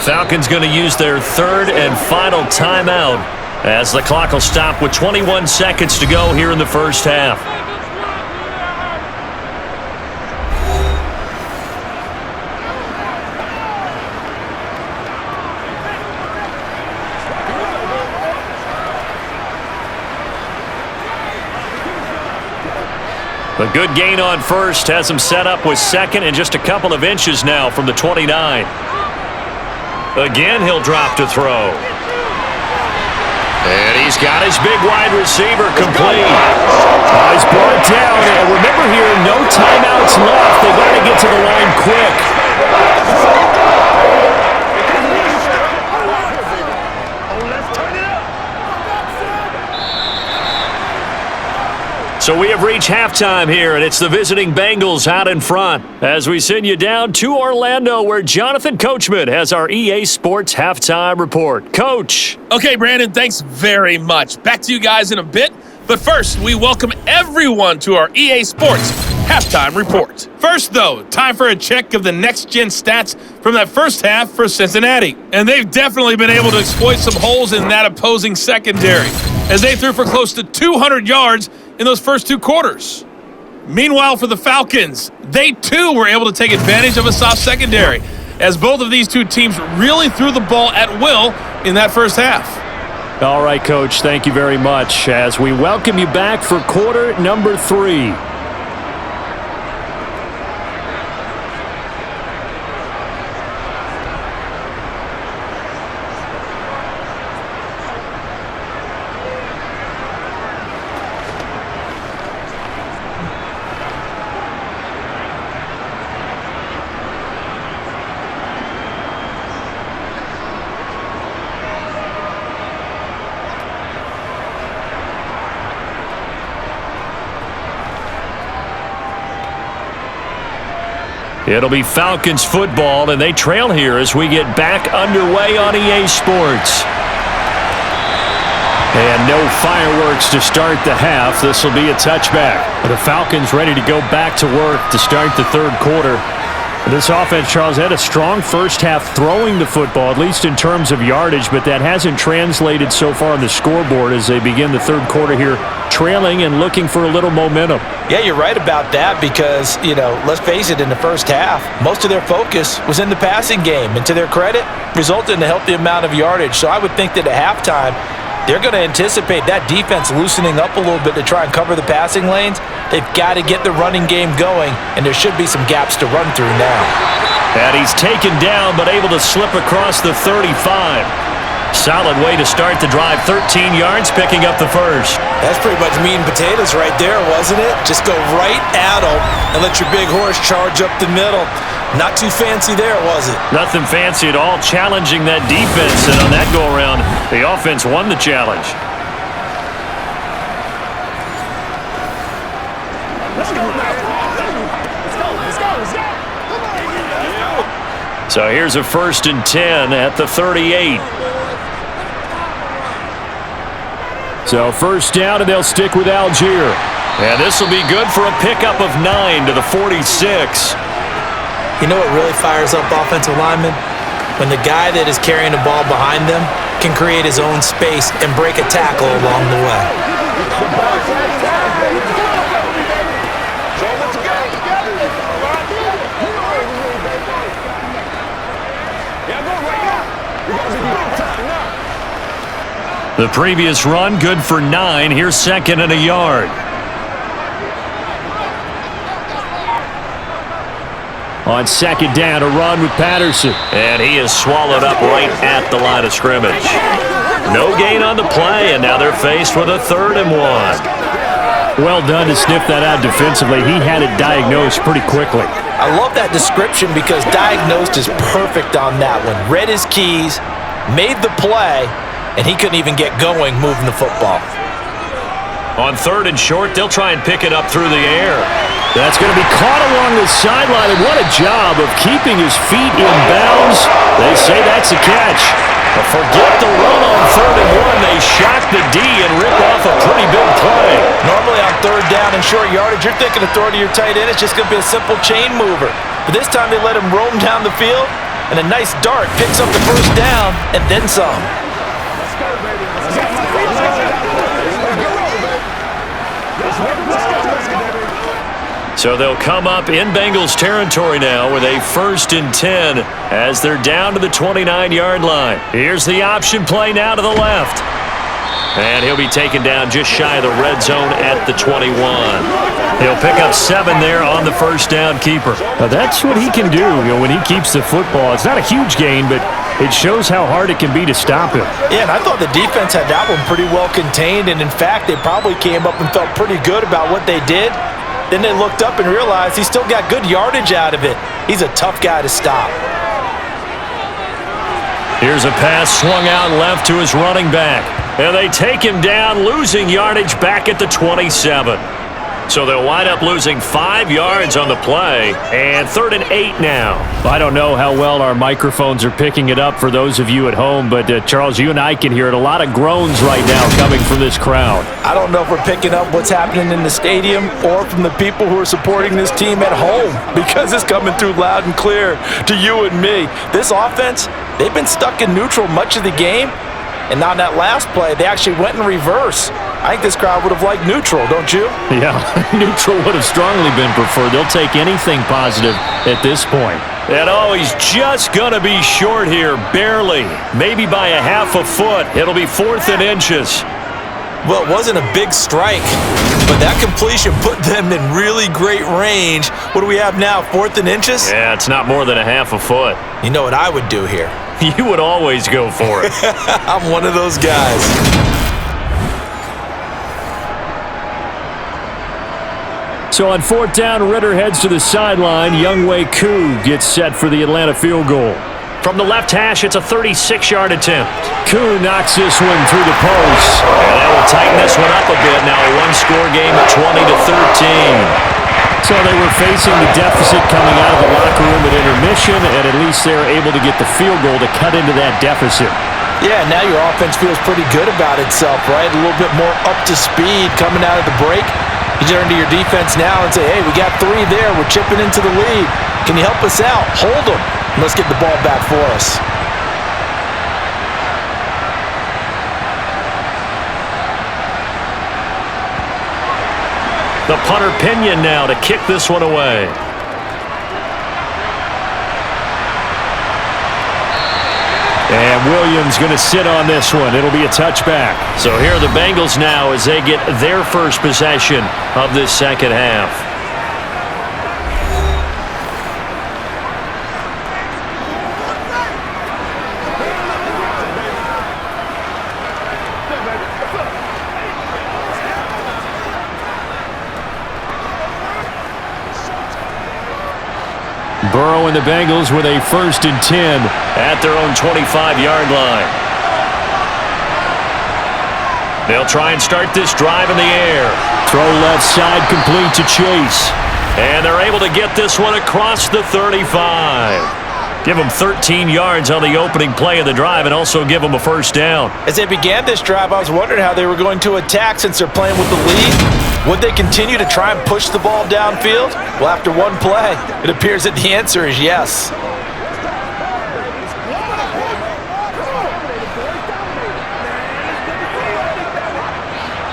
Falcons going to use their 3rd and final timeout as the clock will stop with 21 seconds to go here in the 1st half. A good gain on 1st has him set up with 2nd and just a couple of inches now from the 29. Again, he'll drop to throw. And he's got his big wide receiver complete.
He's brought down, and remember here, no timeouts left. They got to get to the line quick.
So we have reached halftime here, and it's the visiting Bengals out in front as we send you down to Orlando, where Jonathan Coachman has our EA Sports halftime report. Coach.
Okay, Brandon, thanks very much. Back to you guys in a bit. But first, we welcome everyone to our EA Sports halftime report. First, though, time for a check of the next-gen stats from that first half for Cincinnati. And they've definitely been able to exploit some holes in that opposing secondary, as they threw for close to 200 yards in those first 2 quarters. Meanwhile, for the Falcons, they too were able to take advantage of a soft secondary, as both of these two teams really threw the ball at will in that first half.
All right, Coach, thank you very much as we welcome you back for quarter number 3. It'll be Falcons football, and they trail here as we get back underway on EA Sports. And no fireworks to start the half. This will be a touchback. The Falcons ready to go back to work to start the 3rd quarter. This offense, Charles, had a strong first half throwing the football, at least in terms of yardage, but that hasn't translated so far on the scoreboard as they begin the 3rd quarter here, trailing and looking for a little momentum.
Yeah, you're right about that because, let's face it, in the first half, most of their focus was in the passing game. And to their credit, resulted in a healthy amount of yardage. So I would think that at halftime, they're going to anticipate that defense loosening up a little bit to try and cover the passing lanes. They've got to get the running game going, and there should be some gaps to run through now.
And he's taken down, but able to slip across the 35. Solid way to start the drive. 13 yards, picking up the first.
That's pretty much meat and potatoes right there, wasn't it? Just go right at them and let your big horse charge up the middle. Not too fancy there, was it?
Nothing fancy at all, challenging that defense. And on that go-around, the offense won the challenge. So here's a 1st and 10 at the 38.
So 1st down, and they'll stick with Algier.
And this will be good for a pickup of 9 to the 46.
You know what really fires up offensive linemen? When the guy that is carrying the ball behind them can create his own space and break a tackle along the way.
The previous run, good for 9. Here's 2nd and a yard.
On 2nd down, a run with Patterson.
And he is swallowed up right at the line of scrimmage. No gain on the play, and now they're faced with a 3rd and 1.
Well done to sniff that out defensively. He had it diagnosed pretty quickly.
I love that description because diagnosed is perfect on that one. Read his keys, made the play, and he couldn't even get going moving the football.
On 3rd and short, they'll try and pick it up through the air.
That's going to be caught along the sideline, and what a job of keeping his feet in bounds. They say that's a catch.
But forget the run on 3rd and 1. They shock the D and rip off a pretty big play.
Normally on 3rd down and short yardage, you're thinking of throwing to your tight end. It's just going to be a simple chain mover. But this time they let him roam down the field, and a nice dart picks up the 1st down and then some.
So they'll come up in Bengals territory now with a 1st and 10 as they're down to the 29-yard line. Here's the option play now to the left. And he'll be taken down just shy of the red zone at the 21. He'll pick up 7 there on the 1st down keeper.
Now that's what he can do, when he keeps the football. It's not a huge gain, but it shows how hard it can be to stop him.
Yeah, and I thought the defense had that one pretty well contained, and in fact, they probably came up and felt pretty good about what they did. Then they looked up and realized he still got good yardage out of it. He's a tough guy to stop.
Here's a pass swung out left to his running back. And they take him down, losing yardage back at the 27. So they'll wind up losing 5 yards on the play, and 3rd and 8 now.
I don't know how well our microphones are picking it up for those of you at home, but Charles, you and I can hear it. A lot of groans right now coming from this crowd.
I don't know if we're picking up what's happening in the stadium or from the people who are supporting this team at home, because it's coming through loud and clear to you and me. This offense, they've been stuck in neutral much of the game, and on that last play, they actually went in reverse. I think this crowd would have liked neutral, don't you?
Yeah, neutral would have strongly been preferred. They'll take anything positive at this point.
And he's just going to be short here, barely. Maybe by a half a foot. It'll be 4th and inches.
Well, it wasn't a big strike, but that completion put them in really great range. What do we have now, 4th and inches?
Yeah, it's not more than a half a foot.
You know what I would do here?
You would always go for it.
I'm one of those guys.
So on 4th down, Ritter heads to the sideline. Younghoe Koo gets set for the Atlanta field goal.
From the left hash, it's a 36-yard attempt.
Koo knocks this one through the post.
And that will tighten this one up a bit. Now a one-score game at 20-13.
So they were facing the deficit coming out of the locker room at intermission, and at least they were able to get the field goal to cut into that deficit.
Yeah, now your offense feels pretty good about itself, right? A little bit more up to speed coming out of the break. You turn to your defense now and say, hey, we got 3 there. We're chipping into the lead. Can you help us out? Hold them. Let's get the ball back for us.
The punter Pinion now to kick this one away.
And Williams going to sit on this one. It'll be a touchback.
So here are the Bengals now as they get their first possession of this second half.
Burrow and the Bengals with a 1st and 10
at their own 25-yard line. They'll try and start this drive in the air.
Throw left side complete to Chase.
And they're able to get this one across the 35. Give them 13 yards on the opening play of the drive and also give them a 1st down.
As they began this drive, I was wondering how they were going to attack since they're playing with the lead. Would they continue to try and push the ball downfield? Well, after one play, it appears that the answer is yes.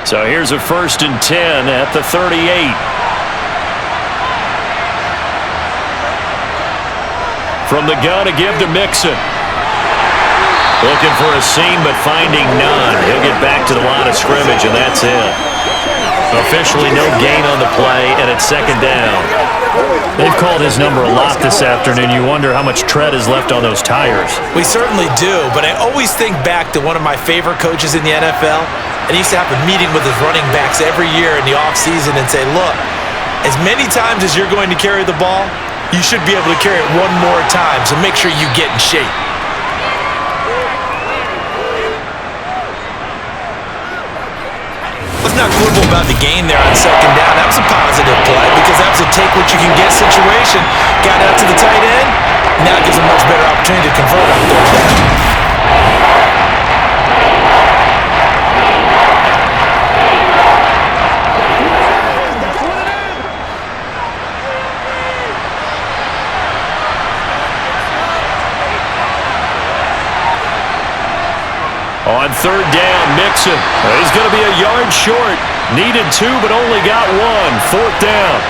So here's a 1st and 10 at the 38. From the gun to give to Mixon. Looking for a seam, but finding none. He'll get back to the line of scrimmage, and that's it. Officially no gain on the play, and it's second down. They've called his number a lot this afternoon. You wonder how much tread is left on those tires.
We certainly do, but I always think back to one of my favorite coaches in the NFL, and he used to have a meeting with his running backs every year in the offseason and say, look, as many times as you're going to carry the ball, you should be able to carry it one more time, so make sure you get in shape. Let's not quibble about the gain there on second down. That was a positive play because that was a take-what-you-can-get situation. Got out to the tight end. Now it gives a much better opportunity to convert on third down.
On third down, Mixon. He's going to be a yard short. Needed 2, but only got 1. Fourth down.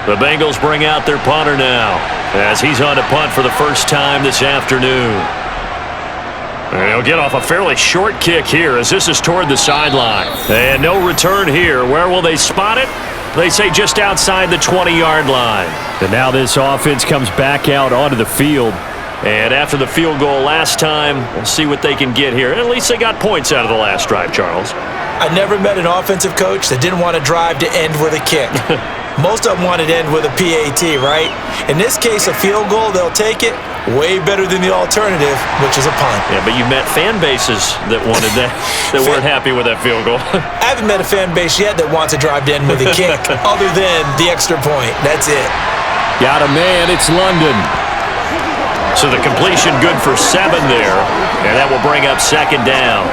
The Bengals bring out their punter now as he's on to punt for the first time this afternoon. And he'll get off a fairly short kick here as this is toward the sideline. And no return here. Where will they spot it? They say just outside the 20-yard line. And now this offense comes back out onto the field. And after the field goal last time, we'll see what they can get here. At least they got points out of the last drive, Charles.
I never met an offensive coach that didn't want to drive to end with a kick. Most of them wanted to end with a PAT, right? In this case, a field goal, they'll take it. Way better than the alternative, which is a punt.
Yeah, but you met fan bases that wanted that, that weren't happy with that field goal.
I haven't met a fan base yet that wants to drive to end with a kick, other than the extra point. That's it.
Got a man, it's London. So the completion good for 7 there, and that will bring up second down.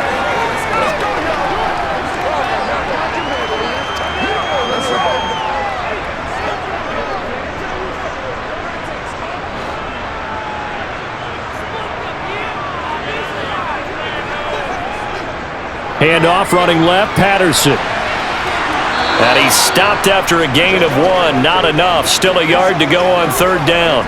Handoff running left, Patterson. And he stopped after a gain of 1. Not enough. Still a yard to go on third down.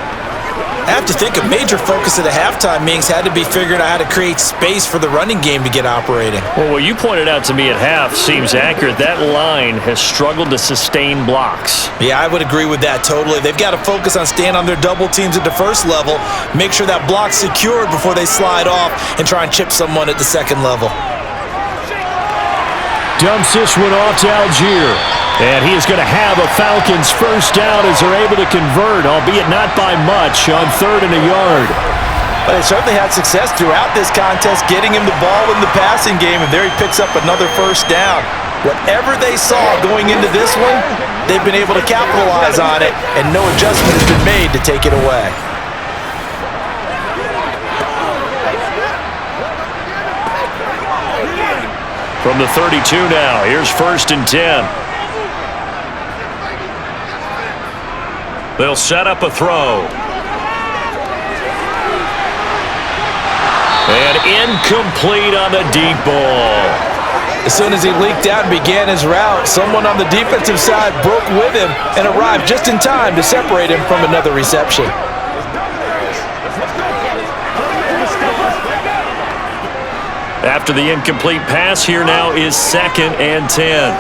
I have to think a major focus of the halftime meetings had to be figuring out how to create space for the running game to get operating.
Well, what you pointed out to me at half seems accurate. That line has struggled to sustain blocks.
Yeah, I would agree with that totally. They've got to focus on staying on their double teams at the first level, make sure that block's secured before they slide off and try and chip someone at the second level.
Dumps this one off to Algier. And he is going to have a Falcons first down as they're able to convert, albeit not by much, on third and a yard.
But they certainly had success throughout this contest, getting him the ball in the passing game, and there he picks up another first down. Whatever they saw going into this one, they've been able to capitalize on it, and no adjustment has been made to take it away.
From the 32 now, here's first and 10. They'll set up a throw. And incomplete on the deep ball.
As soon as he leaked out and began his route, someone on the defensive side broke with him and arrived just in time to separate him from another reception.
After the incomplete pass, here now is second and 10.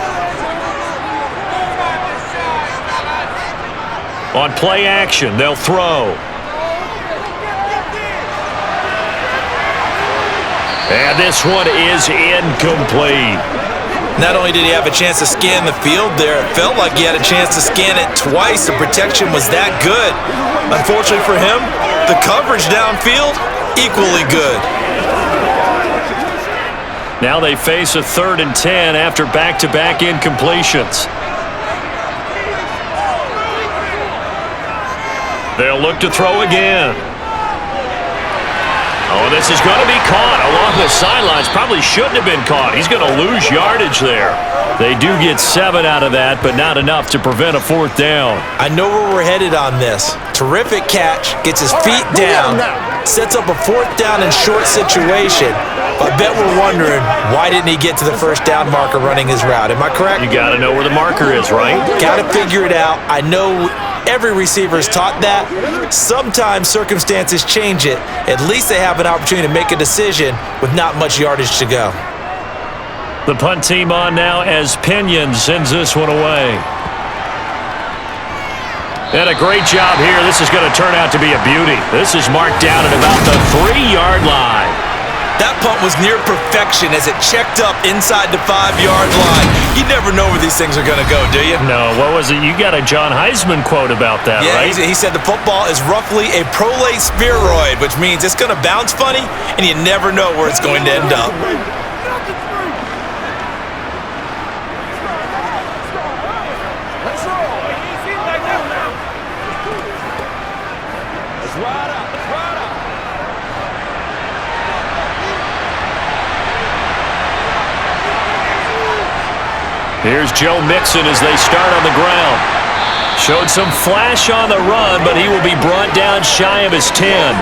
On play action, they'll throw. And this one is incomplete.
Not only did he have a chance to scan the field there, it felt like he had a chance to scan it twice. The protection was that good. Unfortunately for him, the coverage downfield, equally good.
Now they face a third and 10 after back-to-back incompletions. They'll look to throw again. Oh, this is going to be caught along the sidelines. Probably shouldn't have been caught. He's going to lose yardage there.
They do get 7 out of that, but not enough to prevent a 4th down.
I know where we're headed on this. Terrific catch, gets his feet down, sets up a 4th down and short situation. But I bet we're wondering, why didn't he get to the 1st down marker running his route? Am I correct?
You got to know where the marker is, right?
Got to figure it out. I know every receiver is taught that. Sometimes circumstances change it. At least they have an opportunity to make a decision with not much yardage to go.
The punt team on now as Pinion sends this one away. And a great job here. This is going to turn out to be a beauty. This is marked down at about the 3-yard line.
That punt was near perfection as it checked up inside the 5-yard line. You never know where these things are going to go, do you?
No, what was it? You got a John Heisman quote about that,
yeah,
right?
He said the football is roughly a prolate spheroid, which means it's going to bounce funny, and you never know where it's going to end up.
Here's Joe Mixon as they start on the ground. Showed some flash on the run, but he will be brought down shy of his 10.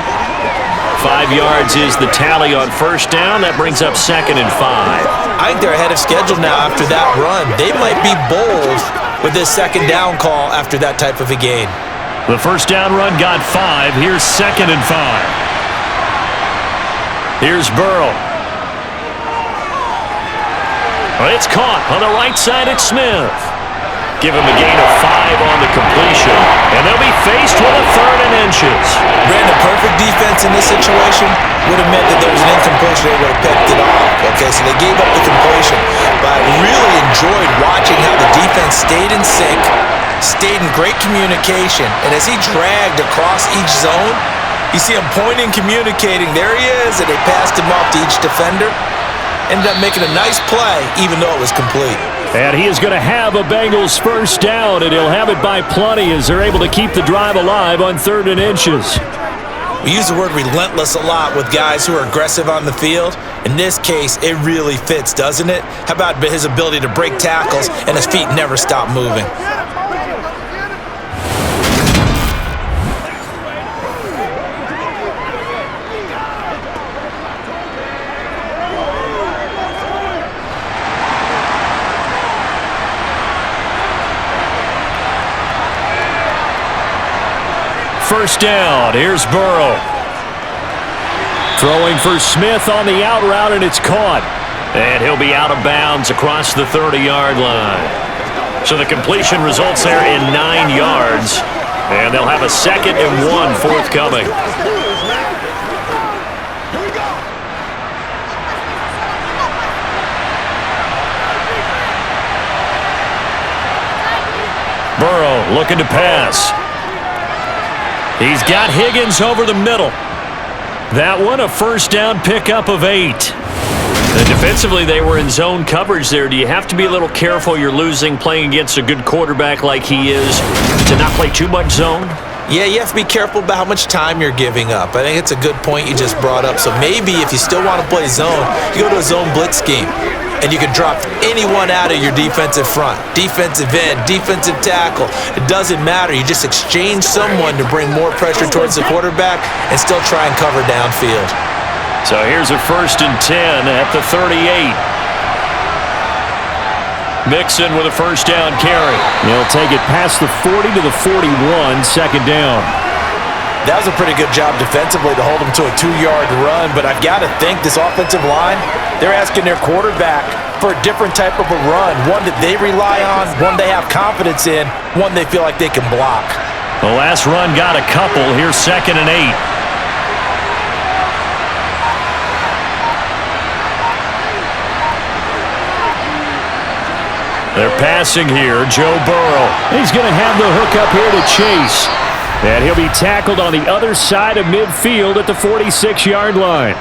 5 yards is the tally on 1st down. That brings up 2nd and 5.
I think they're ahead of schedule now after that run. They might be bold with this 2nd down call after that type of a gain.
The 1st down run got 5. Here's 2nd and 5. Here's Burrow. Well, it's caught on the right side at Smith. Give him a gain of 5 on the completion, and they'll be faced with a 3rd and inches.
Brandon, perfect defense in this situation would have meant that there was an incompletion. They would have picked it off. Okay, so they gave up the completion. But I really enjoyed watching how the defense stayed in sync, stayed in great communication, and as he dragged across each zone, you see him pointing, communicating. There he is, and they passed him off to each defender. Ended up making a nice play, even though it was complete.
And he is going to have a Bengals 1st down, and he'll have it by plenty as they're able to keep the drive alive on 3rd and inches.
We use the word relentless a lot with guys who are aggressive on the field. In this case, it really fits, doesn't it? How about his ability to break tackles and his feet never stop moving?
First down, here's Burrow. Throwing for Smith on the out route, and it's caught. And he'll be out of bounds across the 30-yard line. So the completion results there in 9 yards. And they'll have a 2nd and 1 forthcoming. Burrow looking to pass. He's got Higgins over the middle. That one, a 1st down pickup of 8. And defensively, they were in zone coverage there. Do you have to be a little careful you're losing playing against a good quarterback like he is to not play too much zone?
Yeah, you have to be careful about how much time you're giving up. I think it's a good point you just brought up. So maybe if you still want to play zone, you go to a zone blitz scheme. And you can drop anyone out of your defensive front, defensive end, defensive tackle. It doesn't matter. You just exchange someone to bring more pressure towards the quarterback and still try and cover downfield.
So here's a 1st and 10 at the 38. Mixon with a 1st down carry. He'll take it past the 40 to the 41, 2nd down.
That was a pretty good job defensively to hold him to a 2-yard run, but I've got to think this offensive line, they're asking their quarterback for a different type of a run, one that they rely on, one they have confidence in, one they feel like they can block.
The last run got a couple. Here's 2nd and 8. They're passing here. Joe Burrow. He's going to have the hook up here to Chase. And he'll be tackled on the other side of midfield at the 46-yard line.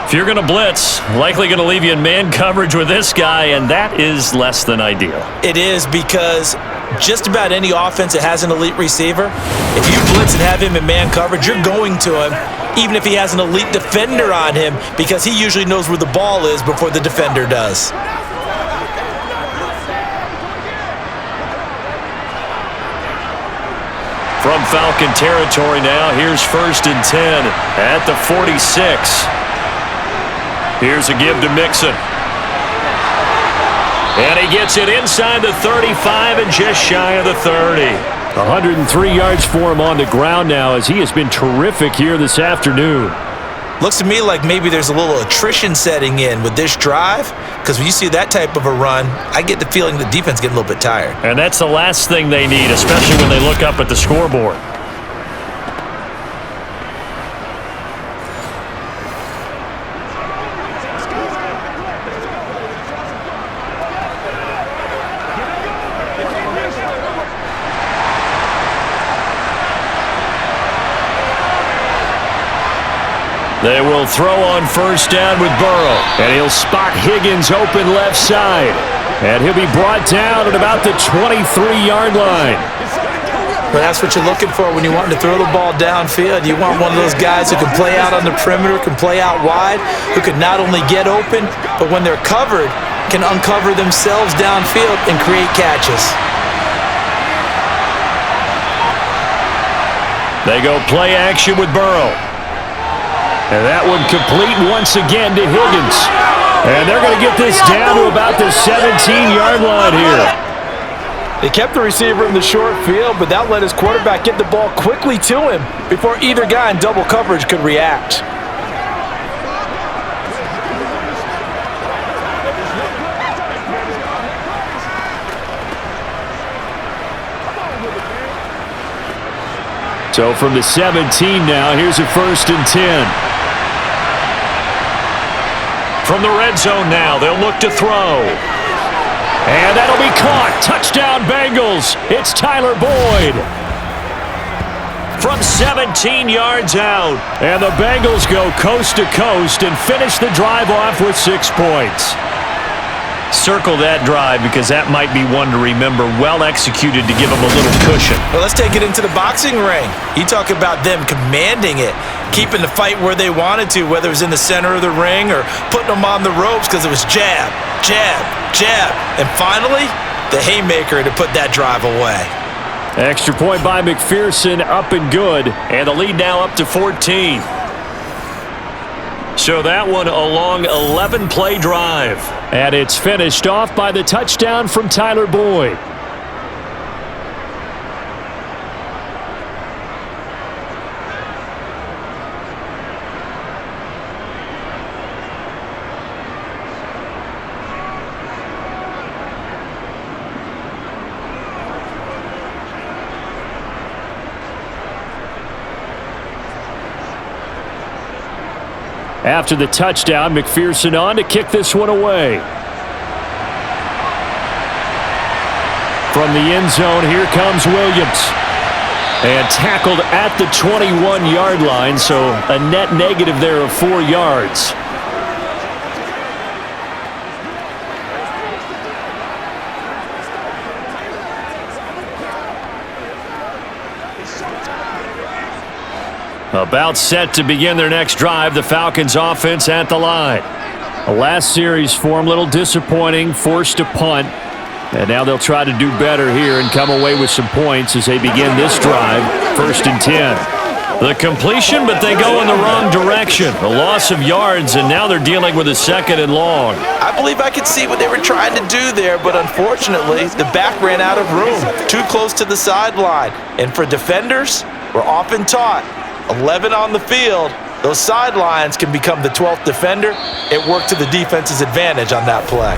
If you're going to blitz, likely going to leave you in man coverage with this guy, and that is less than ideal.
It is, because just about any offense that has an elite receiver, if you blitz and have him in man coverage, you're going to him, even if he has an elite defender on him, because he usually knows where the ball is before the defender does.
From Falcon territory now, here's 1st and 10 at the 46. Here's a give to Mixon. And he gets it inside the 35 and just shy of the 30.
103 yards for him on the ground now as he has been terrific here this afternoon.
Looks to me like maybe there's a little attrition setting in with this drive, because when you see that type of a run, I get the feeling the defense getting a little bit tired.
And that's the last thing they need, especially when they look up at the scoreboard. They will throw on 1st down with Burrow. And he'll spot Higgins open left side. And he'll be brought down at about the 23-yard line.
But that's what you're looking for when you want to throw the ball downfield. You want one of those guys who can play out on the perimeter, can play out wide, who can not only get open, but when they're covered, can uncover themselves downfield and create catches.
They go play action with Burrow. And that one complete once again to Higgins. And they're going to get this down to about the 17-yard line here.
They kept the receiver in the short field, but that let his quarterback get the ball quickly to him before either guy in double coverage could react.
So from the 17 now, here's a 1st and 10.
From the red zone now, they'll look to throw. And that'll be caught. Touchdown, Bengals. It's Tyler Boyd. From 17 yards out.
And the Bengals go coast to coast and finish the drive off with 6 points.
Circle that drive because that might be one to remember. Well executed to give them a little cushion.
Well, let's take it into the boxing ring. You talk about them commanding it, keeping the fight where they wanted to, whether it was in the center of the ring or putting them on the ropes because it was jab, jab, jab. And finally, the haymaker to put that drive away.
Extra point by McPherson, up and good.
And the lead now up to 14. So that one a long 11-play drive.
And it's finished off by the touchdown from Tyler Boyd. After the touchdown, McPherson on to kick this one away. From the end zone, here comes Williams. And tackled at the 21-yard line, so a net negative there of 4 yards. About set to begin their next drive, the Falcons offense at the line. The last series for them, a little disappointing, forced to punt. And now they'll try to do better here and come away with some points as they begin this drive, 1st and 10.
The completion, but they go in the wrong direction. A loss of yards, and now they're dealing with a 2nd and long.
I believe I could see what they were trying to do there, but unfortunately, the back ran out of room, too close to the sideline. And for defenders, we're often taught, 11 on the field, those sidelines can become the 12th defender. It worked to the defense's advantage on that play.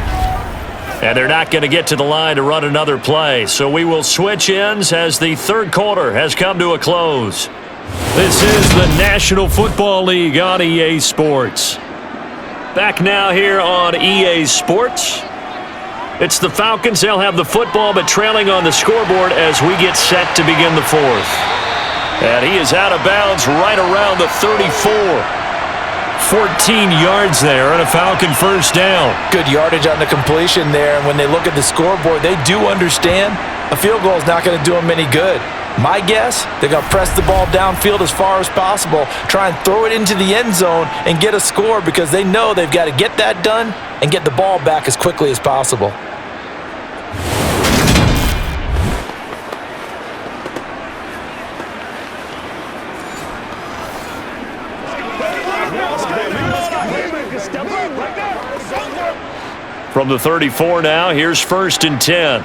And they're not going to get to the line to run another play, so we will switch ends as the 3rd quarter has come to a close. This is the National Football League on EA Sports. Back now here on EA Sports. It's the Falcons. They'll have the football, but trailing on the scoreboard as we get set to begin the 4th. And he is out of bounds right around the 34. 14 yards there and a Falcon 1st down.
Good yardage on the completion there. And when they look at the scoreboard, they do understand a field goal is not going to do them any good. My guess, they're going to press the ball downfield as far as possible, try and throw it into the end zone and get a score because they know they've got to get that done and get the ball back as quickly as possible.
From the 34 now, here's 1st and 10.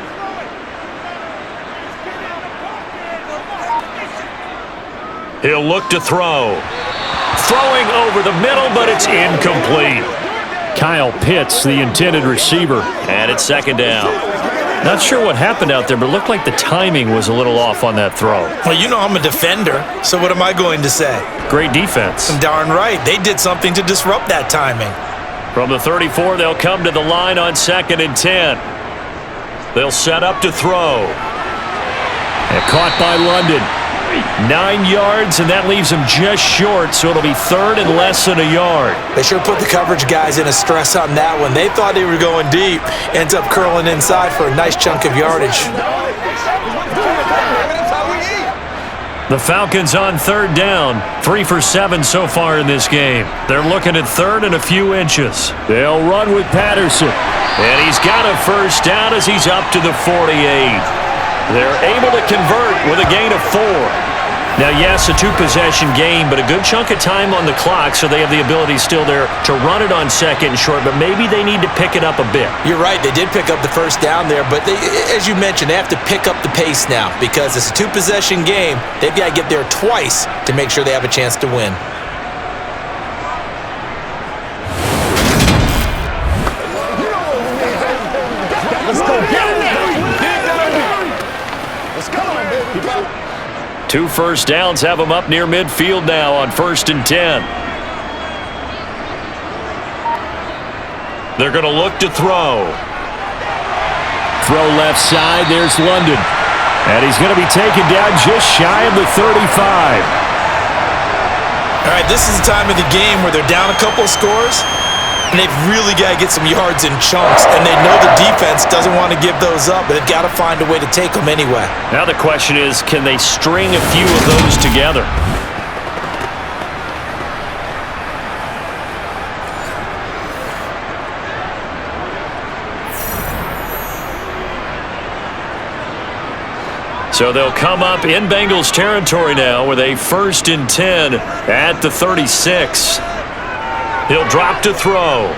He'll look to throw. Throwing over the middle, but it's incomplete.
Kyle Pitts, the intended receiver.
And it's 2nd down.
Not sure what happened out there, but it looked like the timing was a little off on that throw.
Well, you know I'm a defender, so what am I going to say?
Great defense.
Darn right. They did something to disrupt that timing.
From the 34, they'll come to the line on 2nd and 10. They'll set up to throw.
And caught by London.
9 yards, and that leaves him just short, so it'll be 3rd and less than a yard.
They sure put the coverage guys in a stress on that one. They thought they were going deep. Ends up curling inside for a nice chunk of yardage.
The Falcons on 3rd down. 3 for 7 so far in this game. They're looking at 3rd and a few inches.
They'll run with Patterson.
And he's got a 1st down as he's up to the 48. They're able to convert with a gain of 4. Now, yes, a 2-possession game, but a good chunk of time on the clock, so they have the ability still there to run it on 2nd and short, but maybe they need to pick it up a bit.
You're right. They did pick up the 1st down there, but as you mentioned, they have to pick up the pace now because it's a 2-possession game. They've got to get there twice to make sure they have a chance to win.
Let's go get it. Let's go, baby.
2 first downs have them up near midfield now on 1st and 10. They're going to look to throw.
Throw left side. There's London. And he's going to be taken down just shy of the 35.
All right, this is the time of the game where they're down a couple of scores, and they've really got to get some yards in chunks, and they know the defense doesn't want to give those up, but they've got to find a way to take them anyway.
Now the question is, can they string a few of those together? So they'll come up in Bengals territory now with a 1st and 10 at the 36. He'll drop to throw.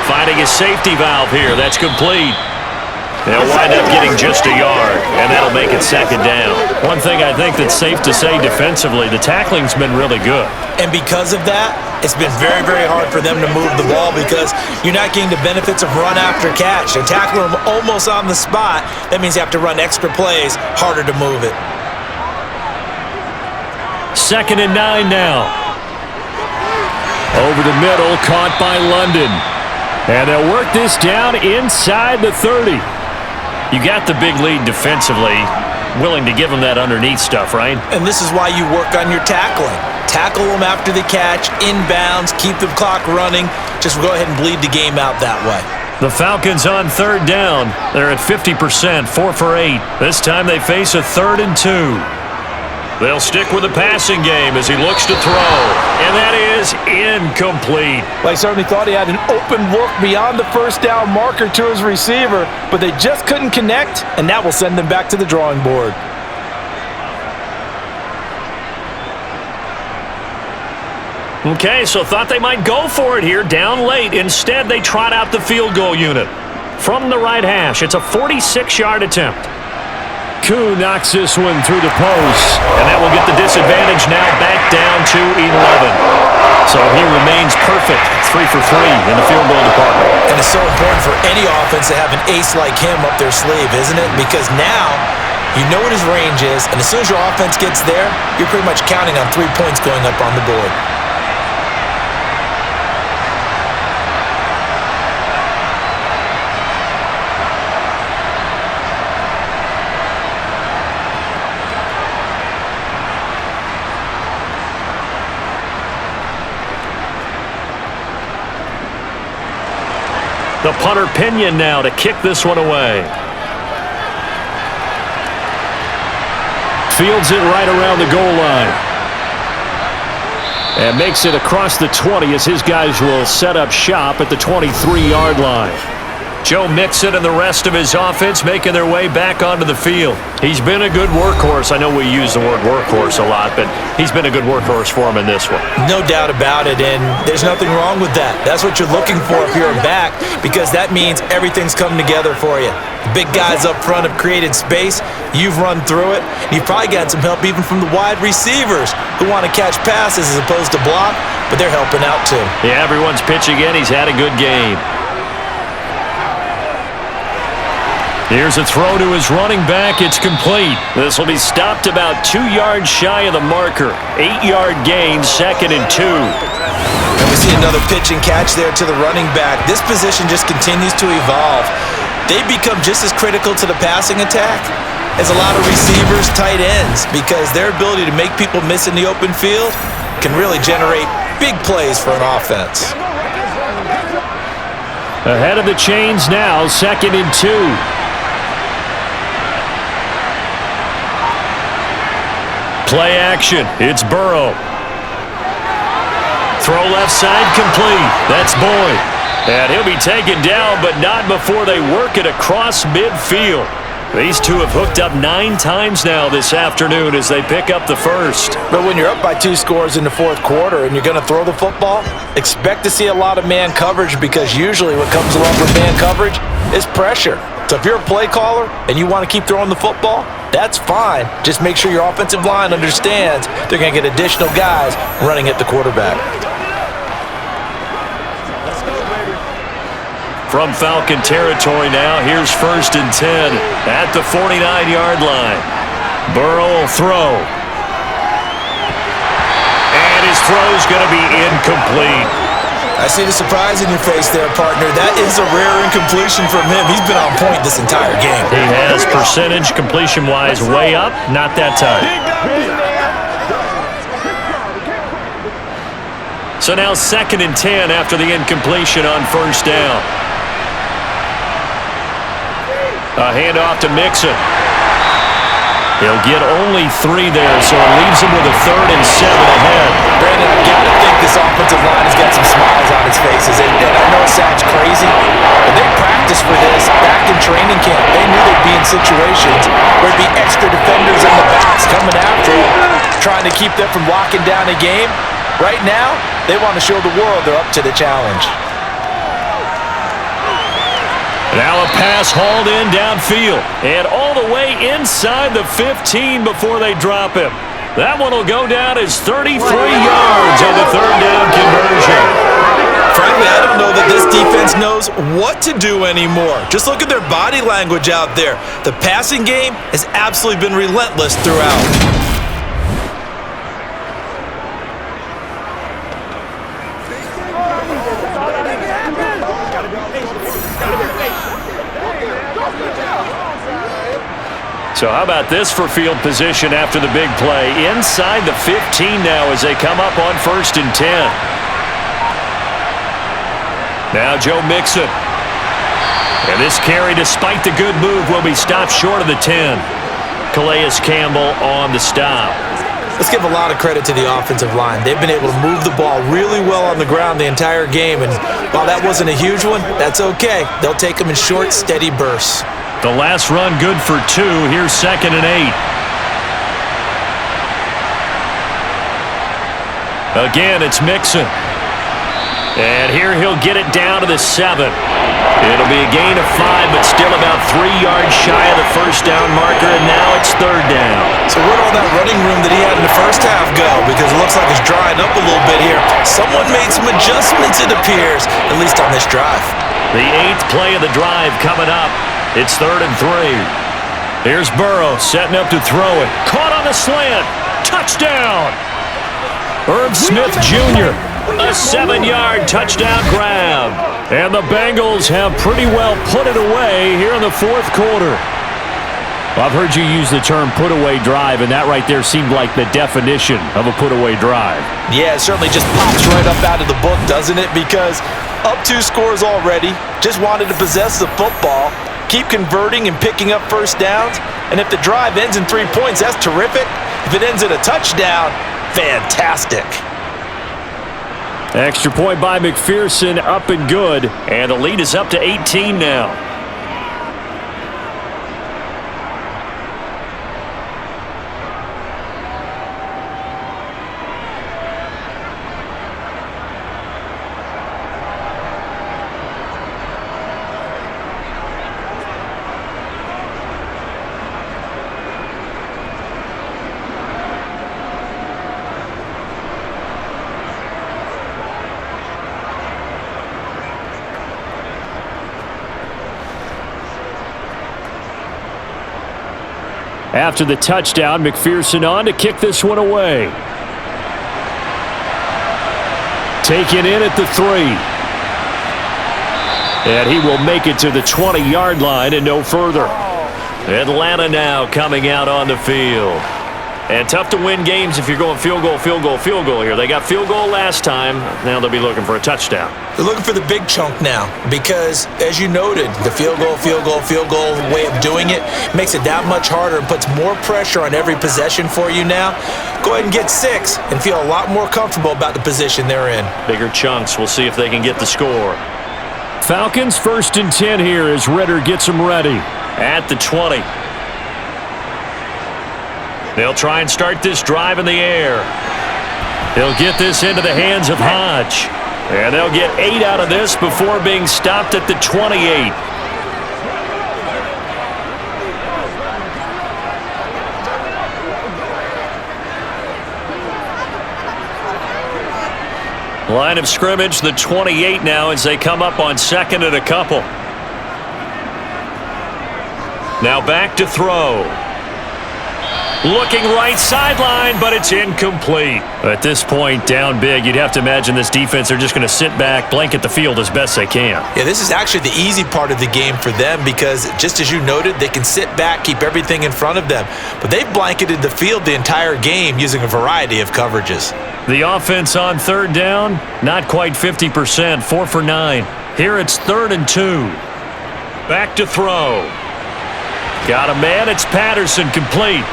Finding a safety valve here. That's complete. They'll wind up getting just a yard, and that'll make it 2nd down. One thing I think that's safe to say defensively, the tackling's been really good.
And because of that, it's been very, very hard for them to move the ball because you're not getting the benefits of run after catch. They're tackling them almost on the spot. That means you have to run extra plays, harder to move it.
2nd and 9 now.
Over the middle, caught by London. And they'll work this down inside the 30.
You got the big lead defensively, willing to give them that underneath stuff, right?
And this is why you work on your tackling. Tackle them after the catch, inbounds, keep the clock running. Just go ahead and bleed the game out that way.
The Falcons on 3rd down. They're at 50%, 4 for 8. This time they face a 3rd and 2. They'll stick with the passing game as he looks to throw. And that is incomplete.
Well, he certainly thought he had an open look beyond the 1st down marker to his receiver, but they just couldn't connect, and that will send them back to the drawing board.
Okay, so thought they might go for it here, down late. Instead, they trot out the field goal unit. From the right hash, it's a 46-yard attempt.
Koo knocks this one through the post.
And that will get the disadvantage now back down to 11. So he remains perfect, 3 for 3 in the field goal department.
And it's so important for any offense to have an ace like him up their sleeve, isn't it? Because now you know what his range is, and as soon as your offense gets there, you're pretty much counting on 3 points going up on the board.
The punter Pinion now to kick this one away.
Fields it right around the goal line. And makes it across the 20 as his guys will set up shop at the 23-yard line.
Joe Mixon and the rest of his offense making their way back onto the field. He's been a good workhorse. I know we use the word workhorse a lot, but he's been a good workhorse for him in this one.
No doubt about it, and there's nothing wrong with that. That's what you're looking for if you're a back, because that means everything's come together for you. The big guys up front have created space. You've run through it. You've probably got some help even from the wide receivers who want to catch passes as opposed to block, but they're helping out too.
Yeah, everyone's pitching in. He's had a good game. Here's a throw to his running back. It's complete. This will be stopped about 2 yards shy of the marker. 8-yard gain, 2nd and 2.
And we see another pitch and catch there to the running back. This position just continues to evolve. They become just as critical to the passing attack as a lot of receivers, tight ends, because their ability to make people miss in the open field can really generate big plays for an offense.
Ahead of the chains now, 2nd and 2. Play action. It's Burrow. Throw left side complete. That's Boyd. And he'll be taken down, but not before they work it across midfield. These two have hooked up 9 times now this afternoon as they pick up the first.
But when you're up by 2 scores in the 4th quarter and you're going to throw the football, expect to see a lot of man coverage, because usually what comes along with man coverage is pressure. So if you're a play caller and you want to keep throwing the football, that's fine. Just make sure your offensive line understands they're going to get additional guys running at the quarterback.
From Falcon territory now, here's 1st and 10 at the 49-yard line. Burrow will throw. And his throw's going to be incomplete.
I see the surprise in your face there, partner. That is a rare incompletion from him. He's been on point this entire game.
He has percentage completion-wise way up, not that time. So now 2nd and 10 after the incompletion on 1st down. A handoff to Mixon. He'll get only 3 there, so it leaves him with a 3rd and 7 ahead.
Brandon, I got to think this offensive line has got some smiles on its faces. And I know it sounds crazy, but they practiced for this back in training camp. They knew they'd be in situations where it'd be extra defenders in the backs coming after them, trying to keep them from locking down a game. Right now, they want to show the world they're up to the challenge.
Now a pass hauled in downfield and all the way inside the 15 before they drop him. That one will go down as 33 yards on the 3rd down conversion.
Frankly, I don't know that this defense knows what to do anymore. Just look at their body language out there. The passing game has absolutely been relentless throughout.
So how about this for field position after the big play? Inside the 15 now as they come up on 1st and 10. Now Joe Mixon. And this carry, despite the good move, will be stopped short of the 10. Calais Campbell on the stop.
Let's give a lot of credit to the offensive line. They've been able to move the ball really well on the ground the entire game. And while that wasn't a huge one, that's okay. They'll take them in short, steady bursts.
The last run good for 2. Here's 2nd and 8. Again, it's Mixon. And here he'll get it down to the 7. It'll be a gain of 5, but still about 3 yards shy of the 1st down marker, and now it's 3rd down.
So where'd all that running room that he had in the first half go? Because it looks like it's drying up a little bit here. Someone made some adjustments, it appears, at least on this drive.
The 8th play of the drive coming up. It's 3rd and 3. Here's Burrow setting up to throw it. Caught on the slant. Touchdown. Irv Smith Jr. A 7-yard touchdown grab. And the Bengals have pretty well put it away here in the 4th quarter. Well, I've heard you use the term put-away drive, and that right there seemed like the definition of a put-away drive.
Yeah, it certainly just pops right up out of the book, doesn't it? Because up 2 scores already, just wanted to possess the football, keep converting and picking up 1st downs, and if the drive ends in 3 points, that's terrific. If it ends in a touchdown, fantastic.
Extra point by McPherson, up and good. And the lead is up to 18 now. After the touchdown, McPherson on to kick this one away. Taken in at the 3. And he will make it to the 20-yard line and no further. Atlanta now coming out on the field. And tough to win games if you're going field goal here. They got field goal last time. Now they'll be looking for a touchdown.
They're looking for the big chunk now because, as you noted, the field goal way of doing it makes it that much harder and puts more pressure on every possession for you now. Go ahead and get 6 and feel a lot more comfortable about the position they're in.
Bigger chunks. We'll see if they can get the score. Falcons 1st and 10 here as Ritter gets them ready. At the 20. They'll try and start this drive in the air. They'll get this into the hands of Hodge. And they'll get 8 out of this before being stopped at the 28. Line of scrimmage, the 28 now as they come up on 2nd and a couple. Now back to throw. Looking right sideline, but it's incomplete. At this point, down big, you'd have to imagine this defense are just going to sit back, blanket the field as best they can.
Yeah, this is actually the easy part of the game for them because, just as you noted, they can sit back, keep everything in front of them. But they've blanketed the field the entire game using a variety of coverages.
The offense on 3rd down, not quite 50%, 4 for 9. Here it's 3rd and 2. Back to throw. Got a man, it's Patterson, complete.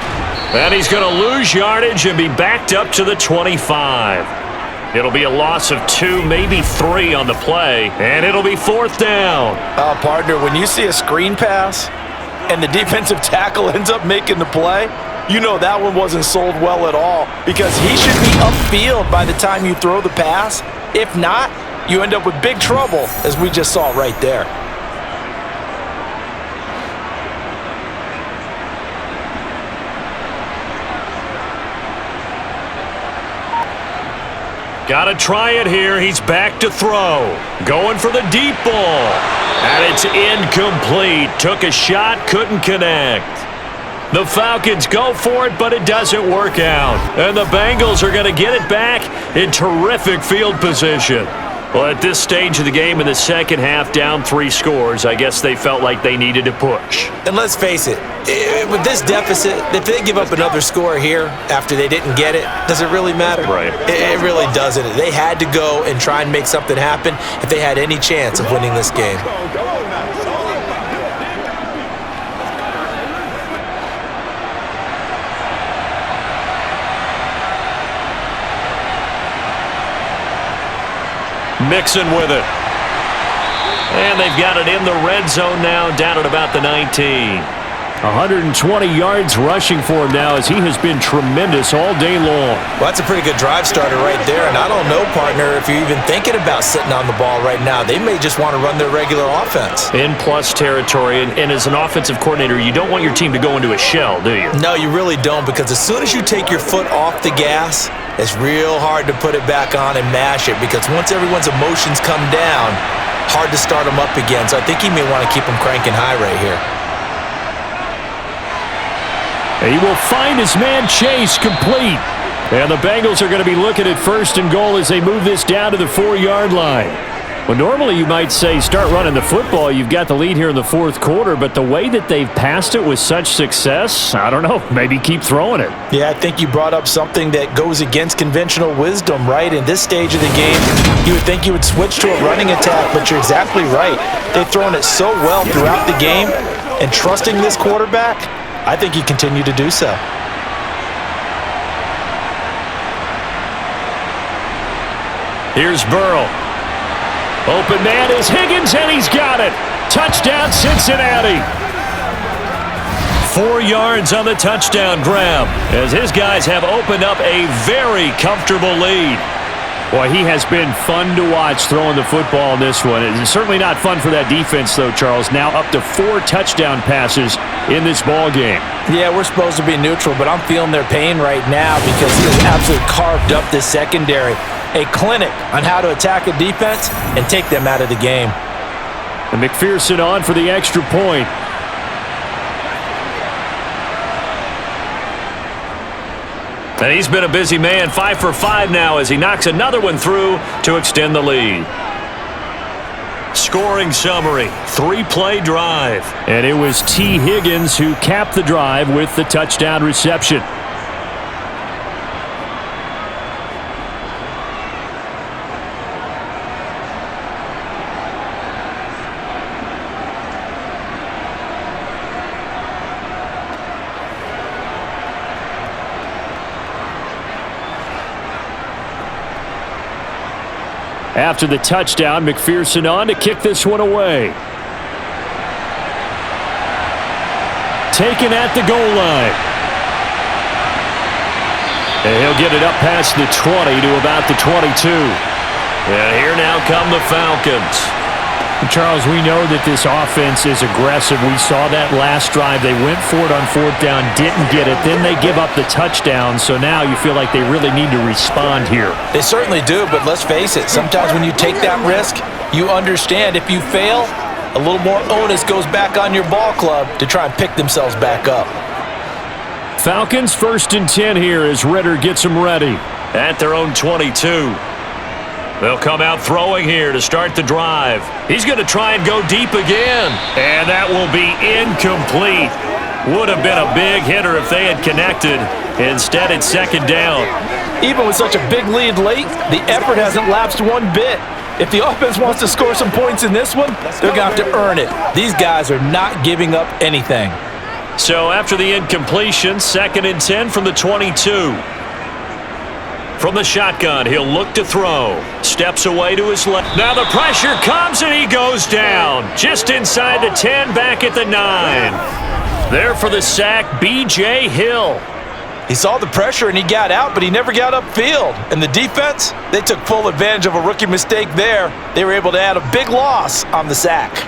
And he's going to lose yardage and be backed up to the 25. It'll be a loss of 2, maybe 3 on the play, and it'll be 4th down.
Partner, when you see a screen pass and the defensive tackle ends up making the play, you know that one wasn't sold well at all because he should be upfield by the time you throw the pass. If not, you end up with big trouble, as we just saw right there.
Got to try it here. He's back to throw. Going for the deep ball. And it's incomplete. Took a shot, couldn't connect. The Falcons go for it, but it doesn't work out. And the Bengals are going to get it back in terrific field position. Well, at this stage of the game in the second half, down 3 scores, I guess they felt like they needed to push.
And let's face it, with this deficit, if they give up another score here after they didn't get it, does it really matter?
Right.
It really doesn't. They had to go and try and make something happen if they had any chance of winning this game.
Mixon with it. And they've got it in the red zone now, down at about the 19. 120 yards rushing for him now as he has been tremendous all day long.
Well, that's a pretty good drive starter right there. And I don't know, partner, if you're even thinking about sitting on the ball right now. They may just want to run their regular offense.
In plus territory. And as an offensive coordinator, you don't want your team to go into a shell, do you?
No, you really don't, because as soon as you take your foot off the gas, it's real hard to put it back on and mash it, because once everyone's emotions come down, hard to start them up again. So I think he may want to keep them cranking high right here.
He will find his man Chase, complete. And the Bengals are going to be looking at 1st and goal as they move this down to the 4-yard line. Well, normally you might say start running the football. You've got the lead here in the 4th quarter, but the way that they've passed it with such success, I don't know, maybe keep throwing it.
Yeah, I think you brought up something that goes against conventional wisdom, right? In this stage of the game, you would think you would switch to a running attack, but you're exactly right. They've thrown it so well throughout the game, and trusting this quarterback, I think you continue to do so.
Here's Burrow. Open man is Higgins, and he's got it. Touchdown, Cincinnati. 4 yards on the touchdown grab as his guys have opened up a very comfortable lead. Boy, he has been fun to watch throwing the football in this one. It's certainly not fun for that defense, though, Charles. Now up to 4 touchdown passes in this ball game.
Yeah, we're supposed to be neutral, but I'm feeling their pain right now because he has absolutely carved up this secondary. A clinic on how to attack a defense and take them out of the game.
And McPherson on for the extra point. And he's been a busy man, 5 for 5 now as he knocks another one through to extend the lead. Scoring summary, 3-play drive. And it was T. Higgins who capped the drive with the touchdown reception. After the touchdown, McPherson on to kick this one away. Taken at the goal line. And he'll get it up past the 20 to about the 22. And here now come the Falcons.
Charles, we know that this offense is aggressive. We saw that last drive. They went for it on 4th down, didn't get it. Then they give up the touchdown, so now you feel like they really need to respond here.
They certainly do, but let's face it. Sometimes when you take that risk, you understand if you fail, a little more onus goes back on your ball club to try and pick themselves back up.
Falcons 1st and 10 here as Ritter gets them ready. At their own 22. They'll come out throwing here to start the drive. He's going to try and go deep again. And that will be incomplete. Would have been a big hitter if they had connected. Instead, it's 2nd down.
Even with such a big lead late, the effort hasn't lapsed one bit. If the offense wants to score some points in this one, they're going to have to earn it. These guys are not giving up anything.
So after the incompletion, 2nd and 10 from the 22. From the shotgun, he'll look to throw. Steps away to his left. Now the pressure comes and he goes down. Just inside the 10, back at the 9. There for the sack, B.J. Hill.
He saw the pressure and he got out, but he never got upfield. And the defense, they took full advantage of a rookie mistake there. They were able to add a big loss on the sack.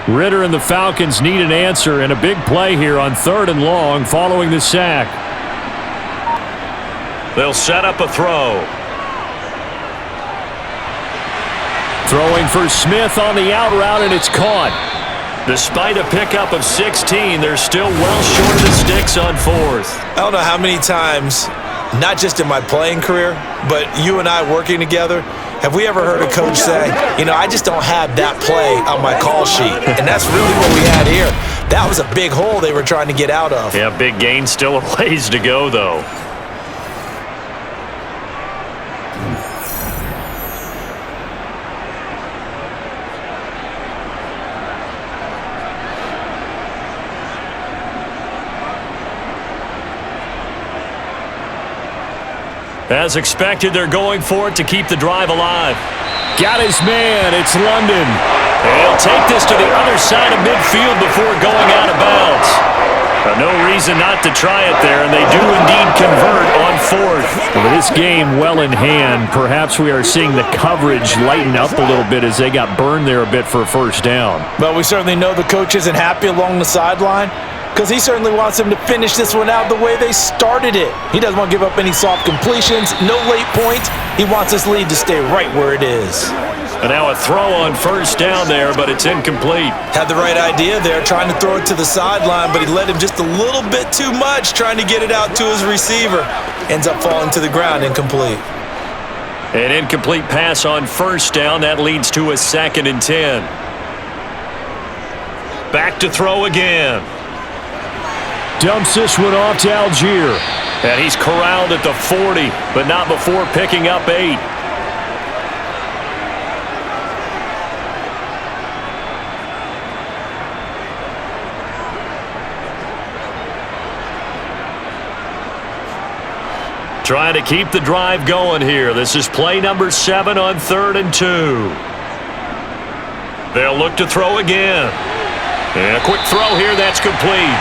Ritter and the Falcons need an answer, and a big play here on 3rd and long following the sack. They'll set up a throw. Throwing for Smith on the out route, and it's caught. Despite a pickup of 16, they're still well short of the sticks on 4th.
I don't know how many times, not just in my playing career, but you and I working together, have we ever heard a coach say, you know, I just don't have that play on my call sheet? And that's really what we had here. That was a big hole they were trying to get out of.
Yeah, big gain, still a ways to go, though. As expected, they're going for it to keep the drive alive. Got his man. It's London. He'll take this to the other side of midfield before going out of bounds. No reason not to try it there, and they do indeed convert on 4th.
With this game well in hand, perhaps we are seeing the coverage lighten up a little bit as they got burned there a bit for a 1st down.
Well, we certainly know the coach isn't happy along the sideline, because he certainly wants them to finish this one out the way they started it. He doesn't want to give up any soft completions, no late points. He wants this lead to stay right where it is.
And now a throw on 1st down there, but it's incomplete.
Had the right idea there, trying to throw it to the sideline, but he led him just a little bit too much, trying to get it out to his receiver. Ends up falling to the ground, incomplete.
An incomplete pass on 1st down. That leads to a 2nd and 10. Back to throw again.
Dumps this one off to Algier.
And he's corralled at the 40, but not before picking up 8. Trying to keep the drive going here. This is play number 7 on 3rd and 2. They'll look to throw again. And a quick throw here, that's complete.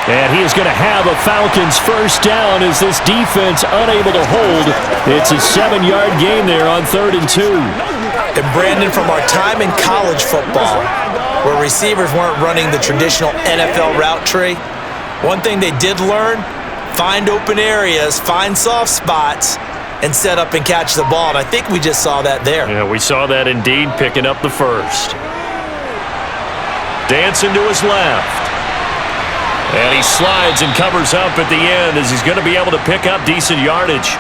And he is going to have a Falcons first down as this defense unable to hold. It's a 7-yard gain there on 3rd and 2.
And Brandon, from our time in college football, where receivers weren't running the traditional NFL route tree, one thing they did learn, find open areas, find soft spots, and set up and catch the ball. And I think we just saw that there.
Yeah, we saw that indeed, picking up the first. Dancing to his left. And he slides and covers up at the end as he's going to be able to pick up decent yardage.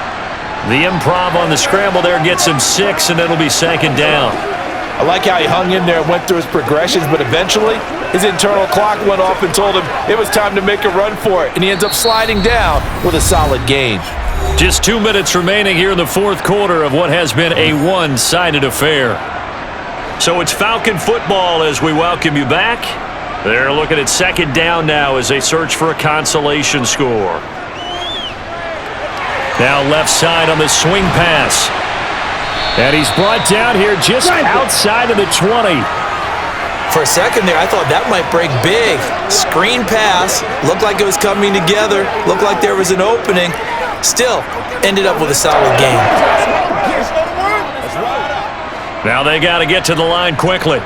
The improv on the scramble there gets him 6, and it'll be 2nd down.
I like how he hung in there and went through his progressions, but eventually his internal clock went off and told him it was time to make a run for it, and he ends up sliding down with a solid gain.
Just 2 minutes remaining here in the 4th quarter of what has been a one-sided affair. So it's Falcon football as we welcome you back. They're looking at 2nd down now as they search for a consolation score. Now left side on the swing pass. And he's brought down here just outside of the 20.
For a second there, I thought that might break big. Screen pass, looked like it was coming together, looked like there was an opening. Still, ended up with a solid game.
Now they got to get to the line quickly.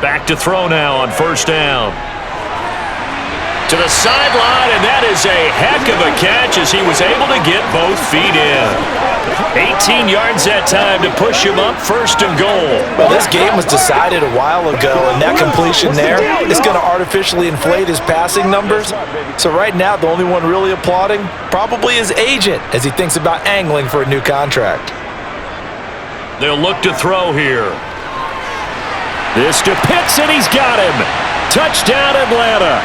Back to throw now on 1st down. To the sideline, and that is a heck of a catch as he was able to get both feet in. 18 yards that time to push him up 1st and goal.
Well, this game was decided a while ago, and that completion there is going to artificially inflate his passing numbers. So right now, the only one really applauding probably his agent as he thinks about angling for a new contract.
They'll look to throw here.
This to Pitts, and he's got him. Touchdown, Atlanta.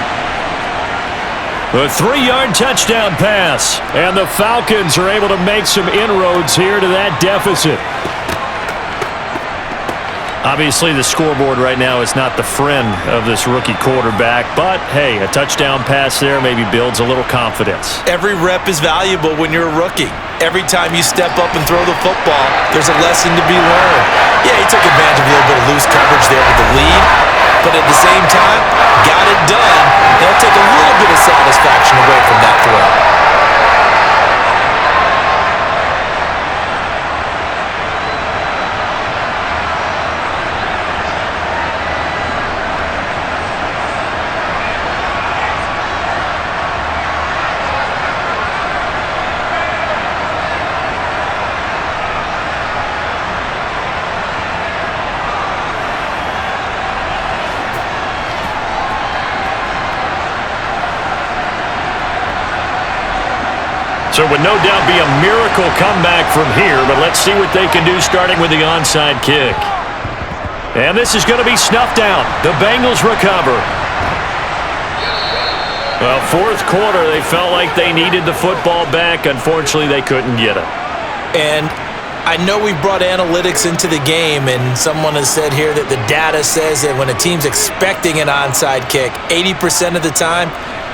A 3-yard touchdown pass, and the Falcons are able to make some inroads here to that deficit.
Obviously, the scoreboard right now is not the friend of this rookie quarterback, but hey, a touchdown pass there maybe builds a little confidence.
Every rep is valuable when you're a rookie. Every time you step up and throw the football, there's a lesson to be learned. Yeah, he took advantage of a little bit of loose coverage there with the lead, but at the same time, got it done. They'll take a little bit of satisfaction away from that throw.
So it would no doubt be a miracle comeback from here, but let's see what they can do starting with the onside kick. And this is going to be snuffed out. The Bengals recover. Well, 4th quarter, they felt like they needed the football back. Unfortunately, they couldn't get it.
And I know we brought analytics into the game, and someone has said here that the data says that when a team's expecting an onside kick, 80% of the time,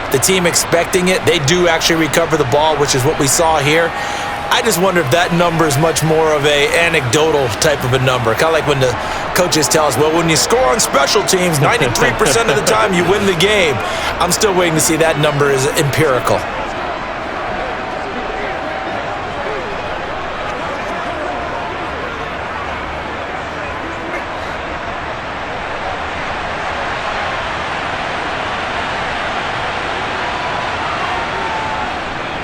the team expecting it, they do actually recover the ball, which is what we saw here. I just wonder if that number is much more of a anecdotal type of a number. Kind of like when the coaches tell us, well, when you score on special teams, 93% of the time you win the game. I'm still waiting to see that number is empirical.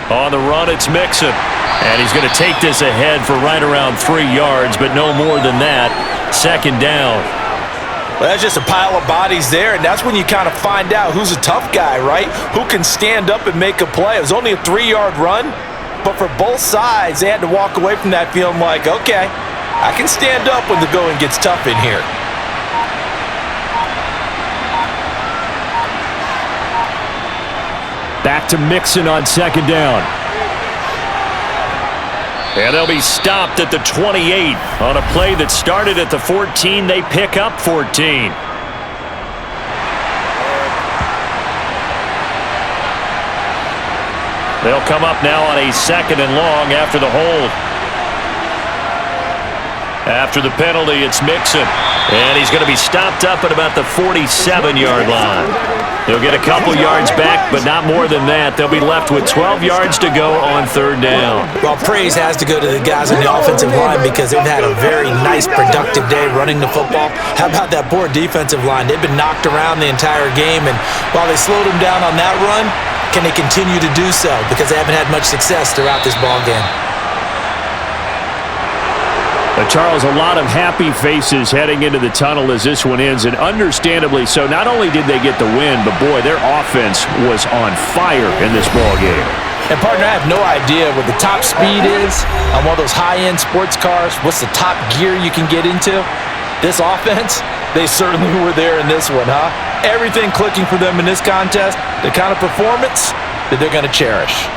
On the run, it's Mixon. And he's going to take this ahead for right around 3 yards, but no more than that. 2nd down.
Well, that's just a pile of bodies there, and that's when you kind of find out who's a tough guy, right? Who can stand up and make a play. It was only a 3-yard run, but for both sides, they had to walk away from that feeling like, okay, I can stand up when the going gets tough in here.
Back to Mixon on 2nd down.
And they'll be stopped at the 28. On a play that started at the 14, they pick up 14. They'll come up now on a 2nd and long after the hold. After the penalty, it's Mixon. And he's going to be stopped up at about the 47-yard line. He'll get a couple yards back, but not more than that. They'll be left with 12 yards to go on 3rd down.
Well, praise has to go to the guys on the offensive line because they've had a very nice, productive day running the football. How about that poor defensive line? They've been knocked around the entire game, and while they slowed them down on that run, can they continue to do so? Because they haven't had much success throughout this ball game.
Charles, a lot of happy faces heading into the tunnel as this one ends, and understandably so. Not only did they get the win, but boy, their offense was on fire in this ball game.
And partner, I have no idea what the top speed is on one of those high-end sports cars. What's the top gear you can get into? This offense, they certainly were there in this one, huh? Everything clicking for them in this contest, the kind of performance that they're going to cherish.